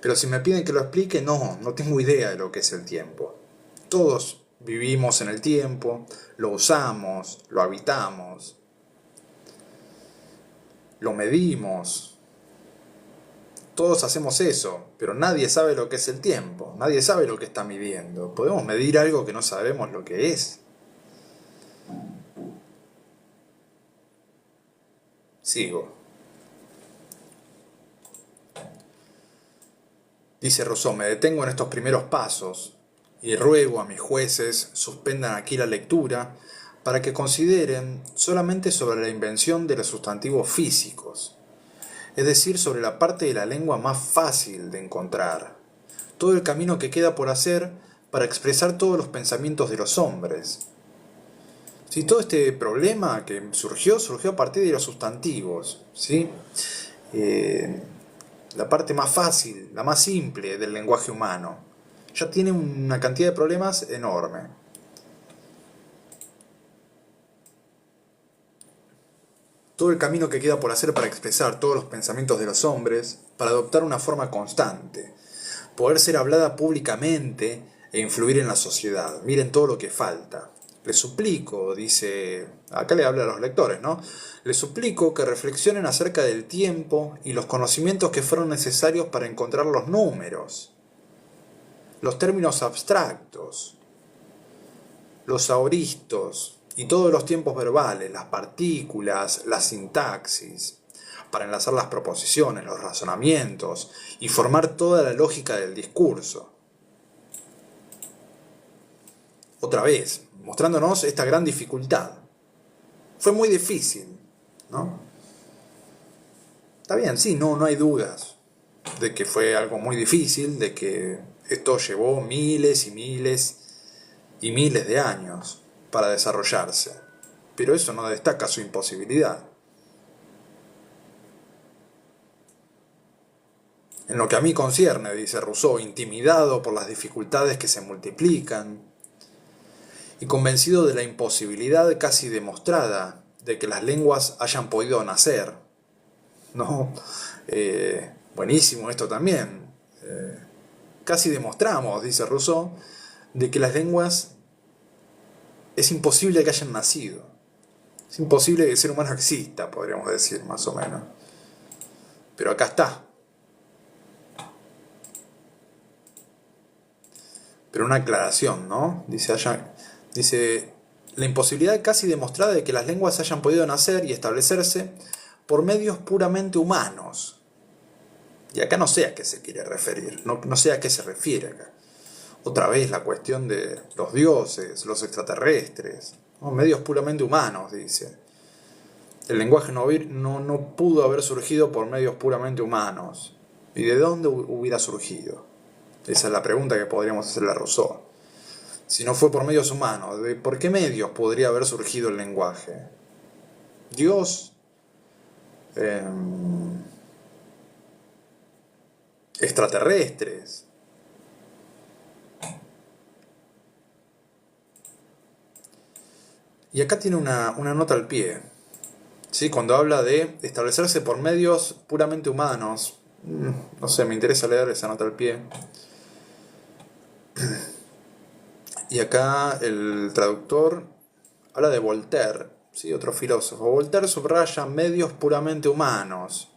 Pero si me piden que lo explique, no tengo idea de lo que es el tiempo. Todos vivimos en el tiempo, lo usamos, lo habitamos, lo medimos. Todos hacemos eso, pero nadie sabe lo que es el tiempo, nadie sabe lo que está midiendo. ¿Podemos medir algo que no sabemos lo que es? Sigo. Dice Rousseau, me detengo en estos primeros pasos y ruego a mis jueces suspendan aquí la lectura para que consideren solamente sobre la invención de los sustantivos físicos, es decir, sobre la parte de la lengua más fácil de encontrar, todo el camino que queda por hacer para expresar todos los pensamientos de los hombres. Si todo este problema que surgió a partir de los sustantivos, ¿sí? La parte más fácil, la más simple del lenguaje humano, ya tiene una cantidad de problemas enorme. Todo el camino que queda por hacer para expresar todos los pensamientos de los hombres, para adoptar una forma constante, poder ser hablada públicamente e influir en la sociedad. Miren todo lo que falta. Les suplico, dice, acá le habla a los lectores, ¿no? Les suplico que reflexionen acerca del tiempo y los conocimientos que fueron necesarios para encontrar los números, los términos abstractos, los aoristos y todos los tiempos verbales, las partículas, la sintaxis, para enlazar las proposiciones, los razonamientos y formar toda la lógica del discurso. Otra vez, mostrándonos esta gran dificultad. Fue muy difícil, ¿no? Está bien, sí, no hay dudas de que fue algo muy difícil, de que esto llevó miles y miles y miles de años para desarrollarse. Pero eso no destaca su imposibilidad. En lo que a mí concierne, dice Rousseau, intimidado por las dificultades que se multiplican, y convencido de la imposibilidad casi demostrada de que las lenguas hayan podido nacer. ¿No? Buenísimo esto también. Casi demostramos, dice Rousseau, de que las lenguas es imposible que hayan nacido. Es imposible que el ser humano exista, podríamos decir, más o menos. Pero acá está. Pero una aclaración, ¿no? Dice, la imposibilidad casi demostrada de que las lenguas hayan podido nacer y establecerse por medios puramente humanos. Y acá no sé a qué se quiere referir, no sé a qué se refiere acá. Otra vez la cuestión de los dioses, los extraterrestres, ¿no? Medios puramente humanos, dice. El lenguaje no pudo haber surgido por medios puramente humanos. ¿Y de dónde hubiera surgido? Esa es la pregunta que podríamos hacerle a Rousseau. Si no fue por medios humanos, ¿de por qué medios podría haber surgido el lenguaje? Dios, extraterrestres. Y acá tiene una nota al pie, ¿sí? Cuando habla de establecerse por medios puramente humanos. No sé, me interesa leer esa nota al pie. Y acá el traductor habla de Voltaire, ¿sí? Otro filósofo. Voltaire subraya medios puramente humanos.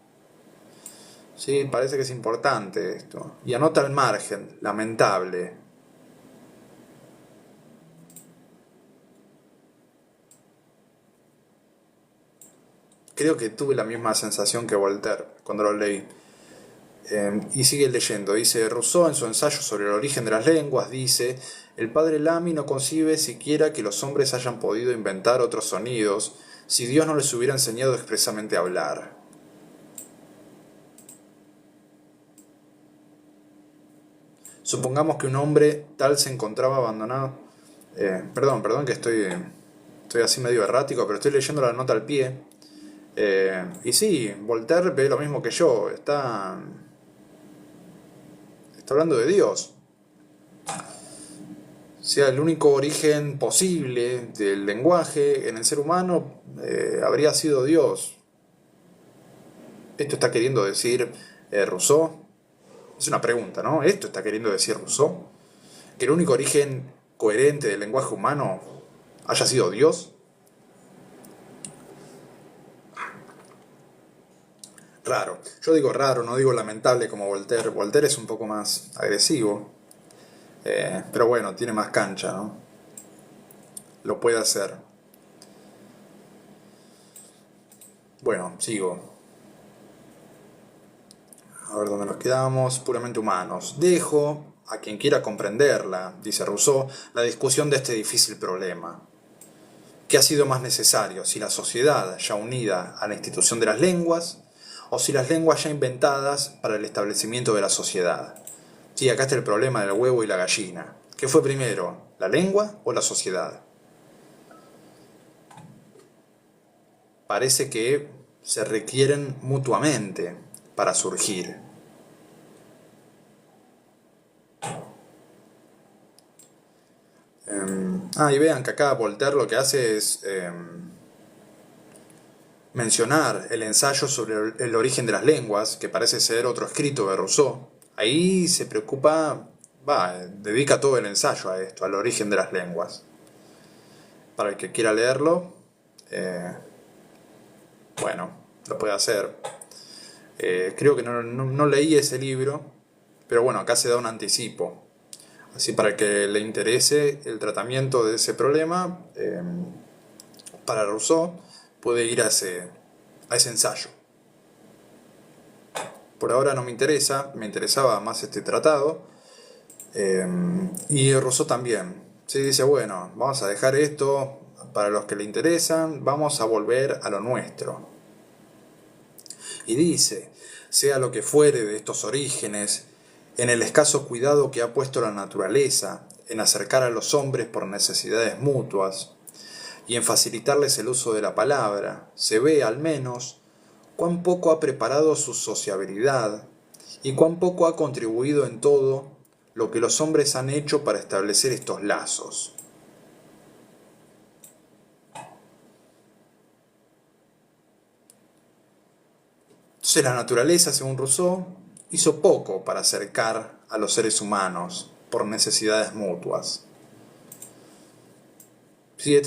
¿Sí? Parece que es importante esto. Y anota al margen, lamentable. Creo que tuve la misma sensación que Voltaire cuando lo leí. Y sigue leyendo, dice Rousseau en su ensayo sobre el origen de las lenguas, dice, el padre Lamy no concibe siquiera que los hombres hayan podido inventar otros sonidos si Dios no les hubiera enseñado expresamente a hablar. Supongamos que un hombre tal se encontraba abandonado. Perdón que estoy así medio errático, pero estoy leyendo la nota al pie. Y sí, Voltaire ve lo mismo que yo, está hablando de Dios. O sea, el único origen posible del lenguaje en el ser humano habría sido Dios. ¿Esto está queriendo decir Rousseau? Es una pregunta, ¿no? ¿Esto está queriendo decir Rousseau? ¿Que el único origen coherente del lenguaje humano haya sido Dios? Raro. Yo digo raro, no digo lamentable como Voltaire. Voltaire es un poco más agresivo. Pero bueno, tiene más cancha, ¿no? Lo puede hacer. Bueno, sigo. A ver dónde nos quedamos. Puramente humanos. Dejo a quien quiera comprenderla, dice Rousseau, la discusión de este difícil problema. ¿Qué ha sido más necesario? Si la sociedad ya unida a la institución de las lenguas, o si las lenguas ya inventadas para el establecimiento de la sociedad. Sí, acá está el problema del huevo y la gallina. ¿Qué fue primero, la lengua o la sociedad? Parece que se requieren mutuamente para surgir. Y vean que acá Voltaire lo que hace es mencionar el ensayo sobre el origen de las lenguas, que parece ser otro escrito de Rousseau. Ahí se preocupa, dedica todo el ensayo a esto, al origen de las lenguas. Para el que quiera leerlo, bueno, lo puede hacer. Creo que no leí ese libro, pero bueno, acá se da un anticipo. Así para el que le interese el tratamiento de ese problema, para Rousseau puede ir a ese ensayo. Por ahora no me interesa, me interesaba más este tratado. Y Rousseau también. Sí, dice, bueno, vamos a dejar esto para los que le interesan, vamos a volver a lo nuestro. Y dice, sea lo que fuere de estos orígenes, en el escaso cuidado que ha puesto la naturaleza en acercar a los hombres por necesidades mutuas y en facilitarles el uso de la palabra, se ve al menos cuán poco ha preparado su sociabilidad y cuán poco ha contribuido en todo lo que los hombres han hecho para establecer estos lazos. Entonces la naturaleza, según Rousseau, hizo poco para acercar a los seres humanos por necesidades mutuas. Sí,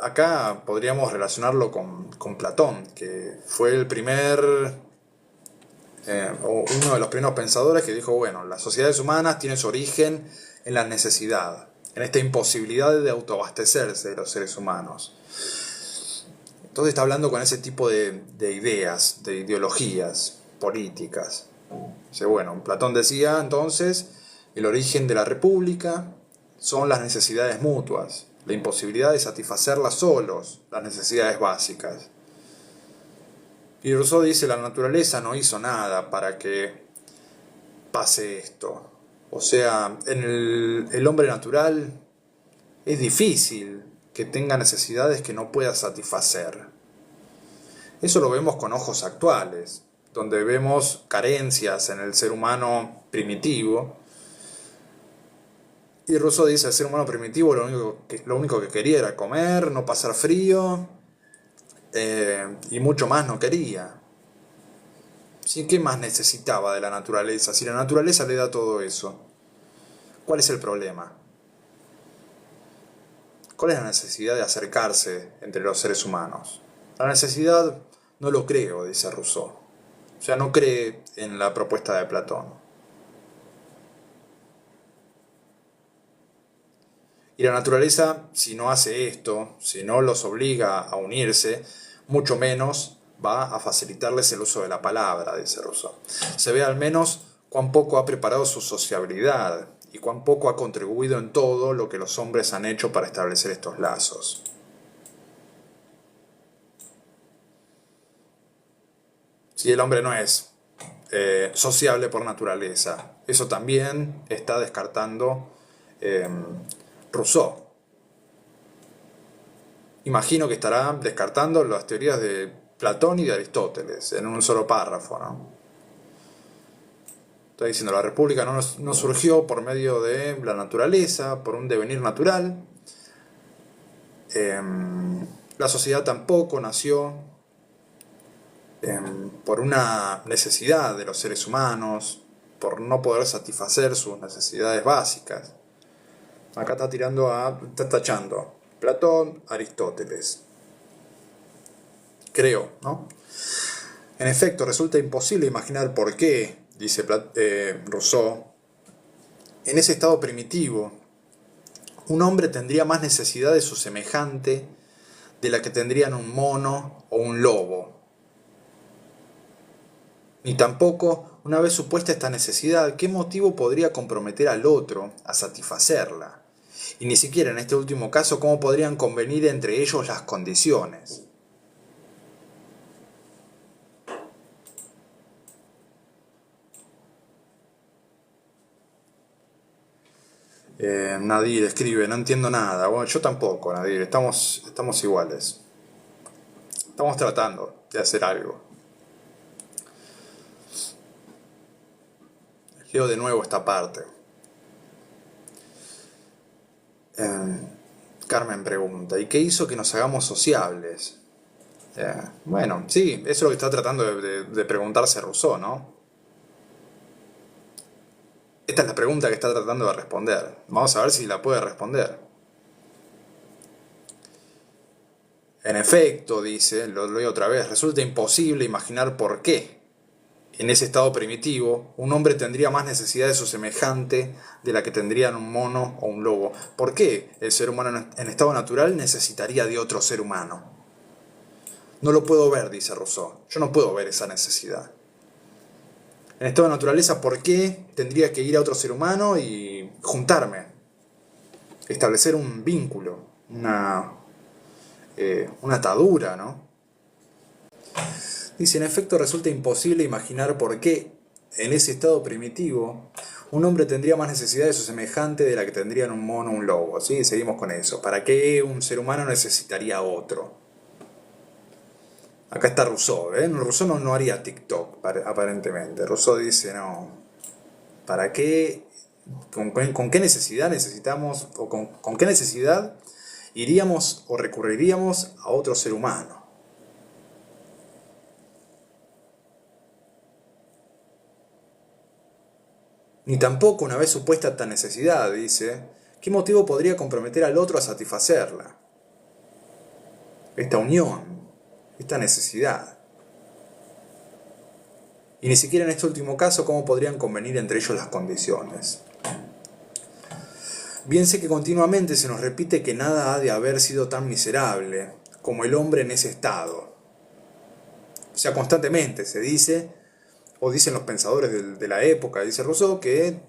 acá podríamos relacionarlo con Platón, que fue el uno de los primeros pensadores que dijo, bueno, las sociedades humanas tienen su origen en la necesidad, en esta imposibilidad de autoabastecerse de los seres humanos. Entonces está hablando con ese tipo de ideas, de ideologías políticas. Dice, bueno, Platón decía entonces, el origen de la república son las necesidades mutuas, la imposibilidad de satisfacerlas solos, las necesidades básicas. Y Rousseau dice, la naturaleza no hizo nada para que pase esto. O sea, en el hombre natural es difícil que tenga necesidades que no pueda satisfacer. Eso lo vemos con ojos actuales, donde vemos carencias en el ser humano primitivo. Y Rousseau dice, el ser humano primitivo lo único que quería era comer, no pasar frío, y mucho más no quería. ¿Sí? ¿Qué más necesitaba de la naturaleza? Si la naturaleza le da todo eso, ¿cuál es el problema? ¿Cuál es la necesidad de acercarse entre los seres humanos? La necesidad no lo creo, dice Rousseau. O sea, no cree en la propuesta de Platón. Y la naturaleza, si no hace esto, si no los obliga a unirse, mucho menos va a facilitarles el uso de la palabra, dice Rousseau. Se ve al menos cuán poco ha preparado su sociabilidad y cuán poco ha contribuido en todo lo que los hombres han hecho para establecer estos lazos. Si el hombre no es sociable por naturaleza, eso también está descartando Rousseau. Imagino que estará descartando las teorías de Platón y de Aristóteles en un solo párrafo, ¿no? Está diciendo, la república no surgió por medio de la naturaleza, por un devenir natural. La sociedad tampoco nació por una necesidad de los seres humanos, por no poder satisfacer sus necesidades básicas. Acá está tachando Platón, Aristóteles. Creo, ¿no? En efecto, resulta imposible imaginar por qué, dice Rousseau, en ese estado primitivo, un hombre tendría más necesidad de su semejante de la que tendrían un mono o un lobo. Ni tampoco, una vez supuesta esta necesidad, qué motivo podría comprometer al otro a satisfacerla. Y ni siquiera en este último caso, cómo podrían convenir entre ellos las condiciones. Nadir escribe, no entiendo nada. Bueno, yo tampoco, Nadir, estamos iguales. Estamos tratando de hacer algo. Leo de nuevo esta parte. Carmen pregunta, ¿y qué hizo que nos hagamos sociables? Bueno, sí, eso es lo que está tratando de preguntarse Rousseau, ¿no? Esta es la pregunta que está tratando de responder. Vamos a ver si la puede responder. En efecto, dice, lo leo otra vez, resulta imposible imaginar por qué, en ese estado primitivo, un hombre tendría más necesidad de su semejante de la que tendrían un mono o un lobo. ¿Por qué el ser humano en estado natural necesitaría de otro ser humano? No lo puedo ver, dice Rousseau. Yo no puedo ver esa necesidad. En estado de naturaleza, ¿por qué tendría que ir a otro ser humano y juntarme? Establecer un vínculo, una atadura, ¿no? Dice, en efecto resulta imposible imaginar por qué, en ese estado primitivo, un hombre tendría más necesidad de su semejante de la que tendrían un mono o un lobo. ¿Sí? Seguimos con eso. ¿Para qué un ser humano necesitaría otro? Acá está Rousseau, ¿eh? Rousseau no haría TikTok, aparentemente. Rousseau dice, no, ¿para qué? ¿Con qué necesidad necesitamos, o con qué necesidad iríamos o recurriríamos a otro ser humano? Ni tampoco, una vez supuesta esta necesidad, dice, ¿qué motivo podría comprometer al otro a satisfacerla? Esta unión, esta necesidad. Y ni siquiera en este último caso, ¿cómo podrían convenir entre ellos las condiciones? Bien sé que continuamente se nos repite que nada ha de haber sido tan miserable como el hombre en ese estado. O sea, constantemente se dice, o dicen los pensadores de la época, dice Rousseau, que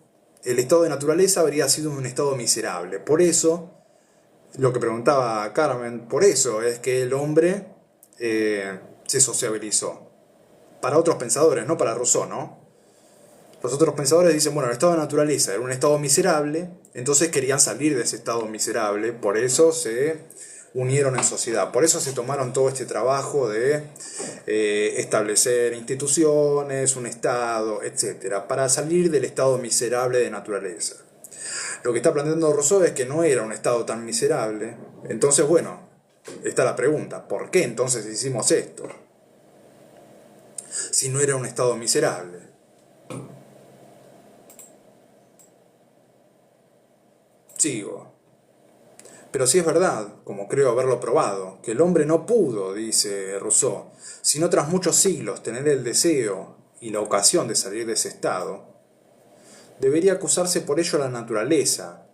el estado de naturaleza habría sido un estado miserable. Por eso, lo que preguntaba Carmen, por eso es que el hombre se sociabilizó. Para otros pensadores, no para Rousseau, ¿no? Los otros pensadores dicen, bueno, el estado de naturaleza era un estado miserable, entonces querían salir de ese estado miserable, por eso se unieron en sociedad, por eso se tomaron todo este trabajo de establecer instituciones, un estado, etcétera, para salir del estado miserable de naturaleza. Lo que está planteando Rousseau es que no era un estado tan miserable, entonces bueno, está la pregunta, ¿por qué entonces hicimos esto? Si no era un estado miserable. Sigo. Pero sí es verdad, como creo haberlo probado, que el hombre no pudo, dice Rousseau, sino tras muchos siglos tener el deseo y la ocasión de salir de ese estado, debería acusarse por ello a la naturaleza,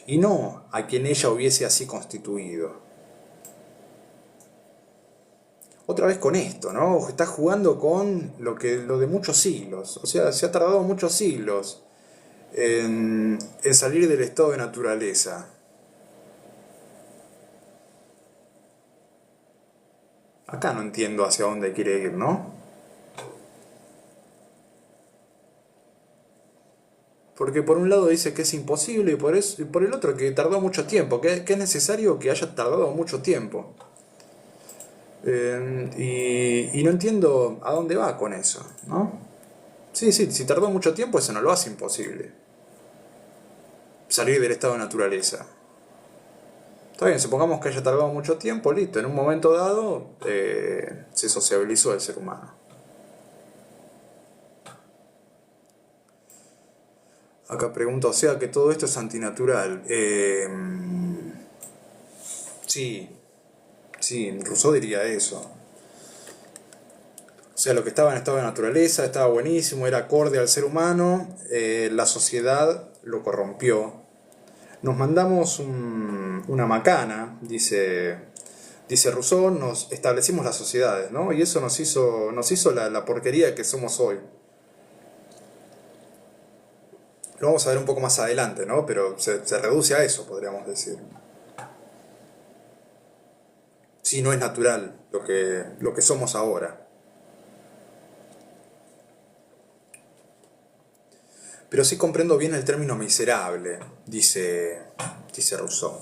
y no a quien ella hubiese así constituido. Otra vez con esto, ¿no? Está jugando con lo de muchos siglos, o sea, se ha tardado muchos siglos en salir del estado de naturaleza. Acá no entiendo hacia dónde quiere ir, ¿no? Porque por un lado dice que es imposible y por el otro que tardó mucho tiempo, que es necesario que haya tardado mucho tiempo. Y no entiendo a dónde va con eso, ¿no? Sí, si tardó mucho tiempo eso no lo hace imposible. Salir del estado de naturaleza. Está bien, supongamos que haya tardado mucho tiempo, listo, en un momento dado se sociabilizó el ser humano. Acá pregunta, o sea que todo esto es antinatural. Sí, Rousseau diría eso. O sea, lo que estaba en estado de naturaleza estaba buenísimo, era acorde al ser humano, la sociedad lo corrompió. Nos mandamos una macana, dice Dice Rousseau, nos establecimos las sociedades, ¿no? Y eso nos hizo la porquería que somos hoy. Lo vamos a ver un poco más adelante, ¿no? Pero se reduce a eso, podríamos decir. Sí, no es natural lo que somos ahora. Pero sí comprendo bien el término miserable, dice Rousseau.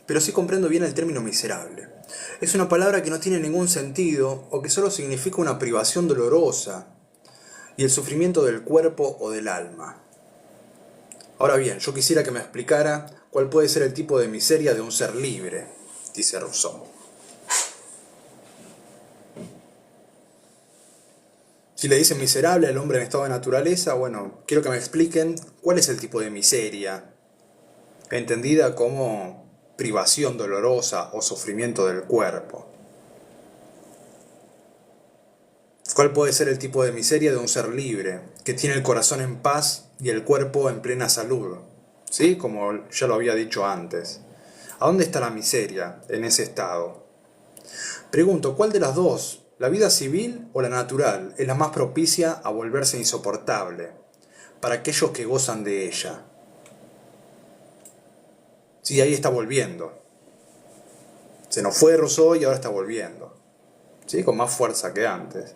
Pero sí comprendo bien el término miserable. Es una palabra que no tiene ningún sentido o que solo significa una privación dolorosa y el sufrimiento del cuerpo o del alma. Ahora bien, yo quisiera que me explicara cuál puede ser el tipo de miseria de un ser libre, dice Rousseau. Si le dicen miserable al hombre en estado de naturaleza, bueno, quiero que me expliquen cuál es el tipo de miseria, entendida como privación dolorosa o sufrimiento del cuerpo. ¿Cuál puede ser el tipo de miseria de un ser libre, que tiene el corazón en paz y el cuerpo en plena salud? ¿Sí? Como ya lo había dicho antes. ¿A dónde está la miseria en ese estado? Pregunto, ¿cuál de las dos, la vida civil o la natural, es la más propicia a volverse insoportable para aquellos que gozan de ella? Sí, ahí está volviendo. Se nos fue Rousseau y ahora está volviendo. ¿Sí? Con más fuerza que antes.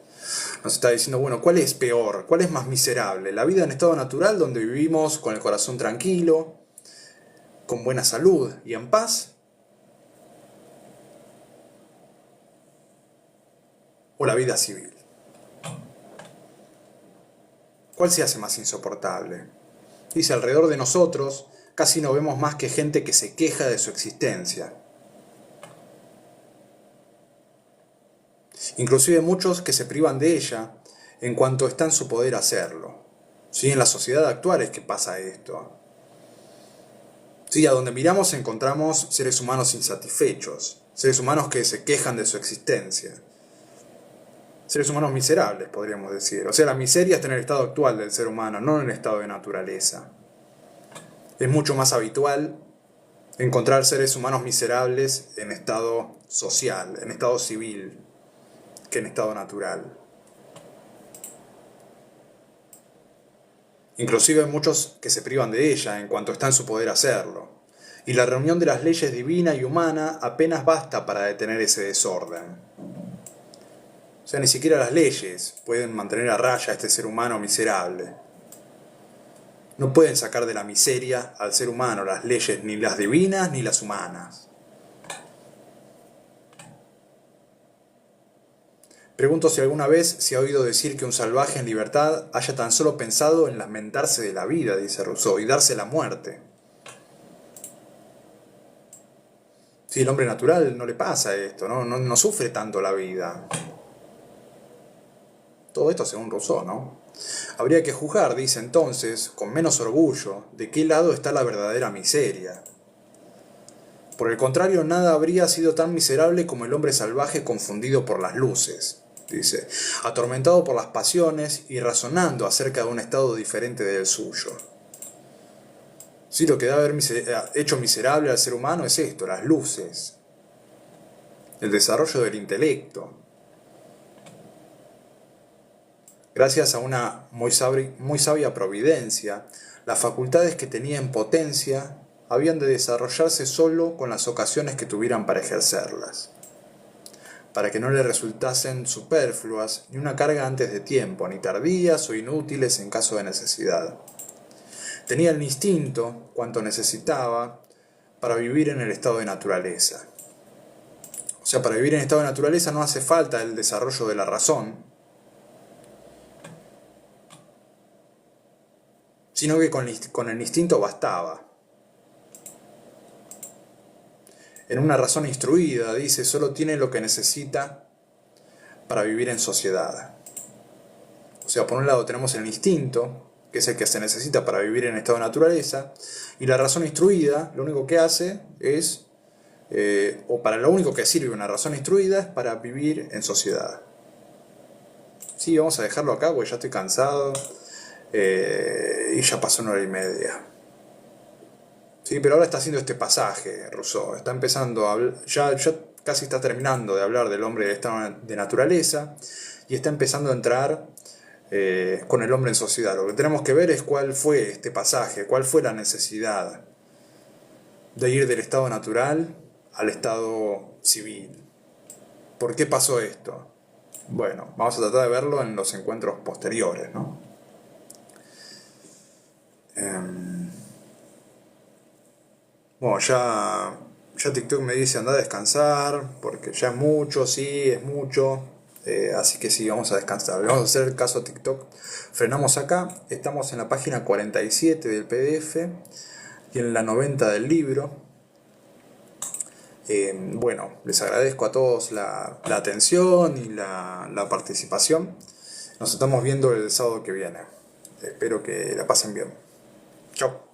Nos está diciendo, bueno, ¿cuál es peor? ¿Cuál es más miserable? ¿La vida en estado natural, donde vivimos con el corazón tranquilo, con buena salud y en paz? ¿O la vida civil? ¿Cuál se hace más insoportable? Dice, alrededor de nosotros casi no vemos más que gente que se queja de su existencia. Inclusive muchos que se privan de ella en cuanto está en su poder hacerlo. ¿Sí? En la sociedad actual es que pasa esto. Sí, a donde miramos encontramos seres humanos insatisfechos, seres humanos que se quejan de su existencia. Seres humanos miserables, podríamos decir. O sea, la miseria está en el estado actual del ser humano, no en el estado de naturaleza. Es mucho más habitual encontrar seres humanos miserables en estado social, en estado civil, que en estado natural. Inclusive hay muchos que se privan de ella en cuanto está en su poder hacerlo. Y la reunión de las leyes divina y humana apenas basta para detener ese desorden. O sea, ni siquiera las leyes pueden mantener a raya a este ser humano miserable. No pueden sacar de la miseria al ser humano las leyes, ni las divinas ni las humanas. Pregunto si alguna vez se ha oído decir que un salvaje en libertad haya tan solo pensado en lamentarse de la vida, dice Rousseau, y darse la muerte. Si el hombre natural no le pasa esto, no sufre tanto la vida. Todo esto según Rousseau, ¿no? Habría que juzgar, dice entonces, con menos orgullo, de qué lado está la verdadera miseria. Por el contrario, nada habría sido tan miserable como el hombre salvaje confundido por las luces, dice, atormentado por las pasiones y razonando acerca de un estado diferente del suyo. Sí, lo que debe haber hecho miserable al ser humano es esto, las luces, el desarrollo del intelecto. Gracias a una muy sabia providencia, las facultades que tenía en potencia habían de desarrollarse solo con las ocasiones que tuvieran para ejercerlas, para que no le resultasen superfluas ni una carga antes de tiempo, ni tardías o inútiles en caso de necesidad. Tenía el instinto, cuanto necesitaba, para vivir en el estado de naturaleza. O sea, para vivir en estado de naturaleza no hace falta el desarrollo de la razón, sino que con el instinto bastaba. En una razón instruida, dice, solo tiene lo que necesita para vivir en sociedad. O sea, por un lado tenemos el instinto, que es el que se necesita para vivir en estado de naturaleza, y la razón instruida, lo único que hace es, o para lo único que sirve una razón instruida es para vivir en sociedad. Sí, vamos a dejarlo acá porque ya estoy cansado. Y ya pasó 1 hora y media. Sí, pero ahora está haciendo este pasaje, Rousseau. Está empezando ya casi está terminando de hablar del hombre del estado de naturaleza y está empezando a entrar con el hombre en sociedad. Lo que tenemos que ver es cuál fue este pasaje, cuál fue la necesidad de ir del estado natural al estado civil. ¿Por qué pasó esto? Bueno, vamos a tratar de verlo en los encuentros posteriores, ¿no? Bueno, ya TikTok me dice anda a descansar, porque ya es mucho, sí, es mucho. Así que sí, vamos a descansar. Le vamos a hacer el caso a TikTok. Frenamos acá, estamos en la página 47 del PDF y en la 90 del libro. Bueno, les agradezco a todos la atención y la participación. Nos estamos viendo el sábado que viene. Espero que la pasen bien. Chao.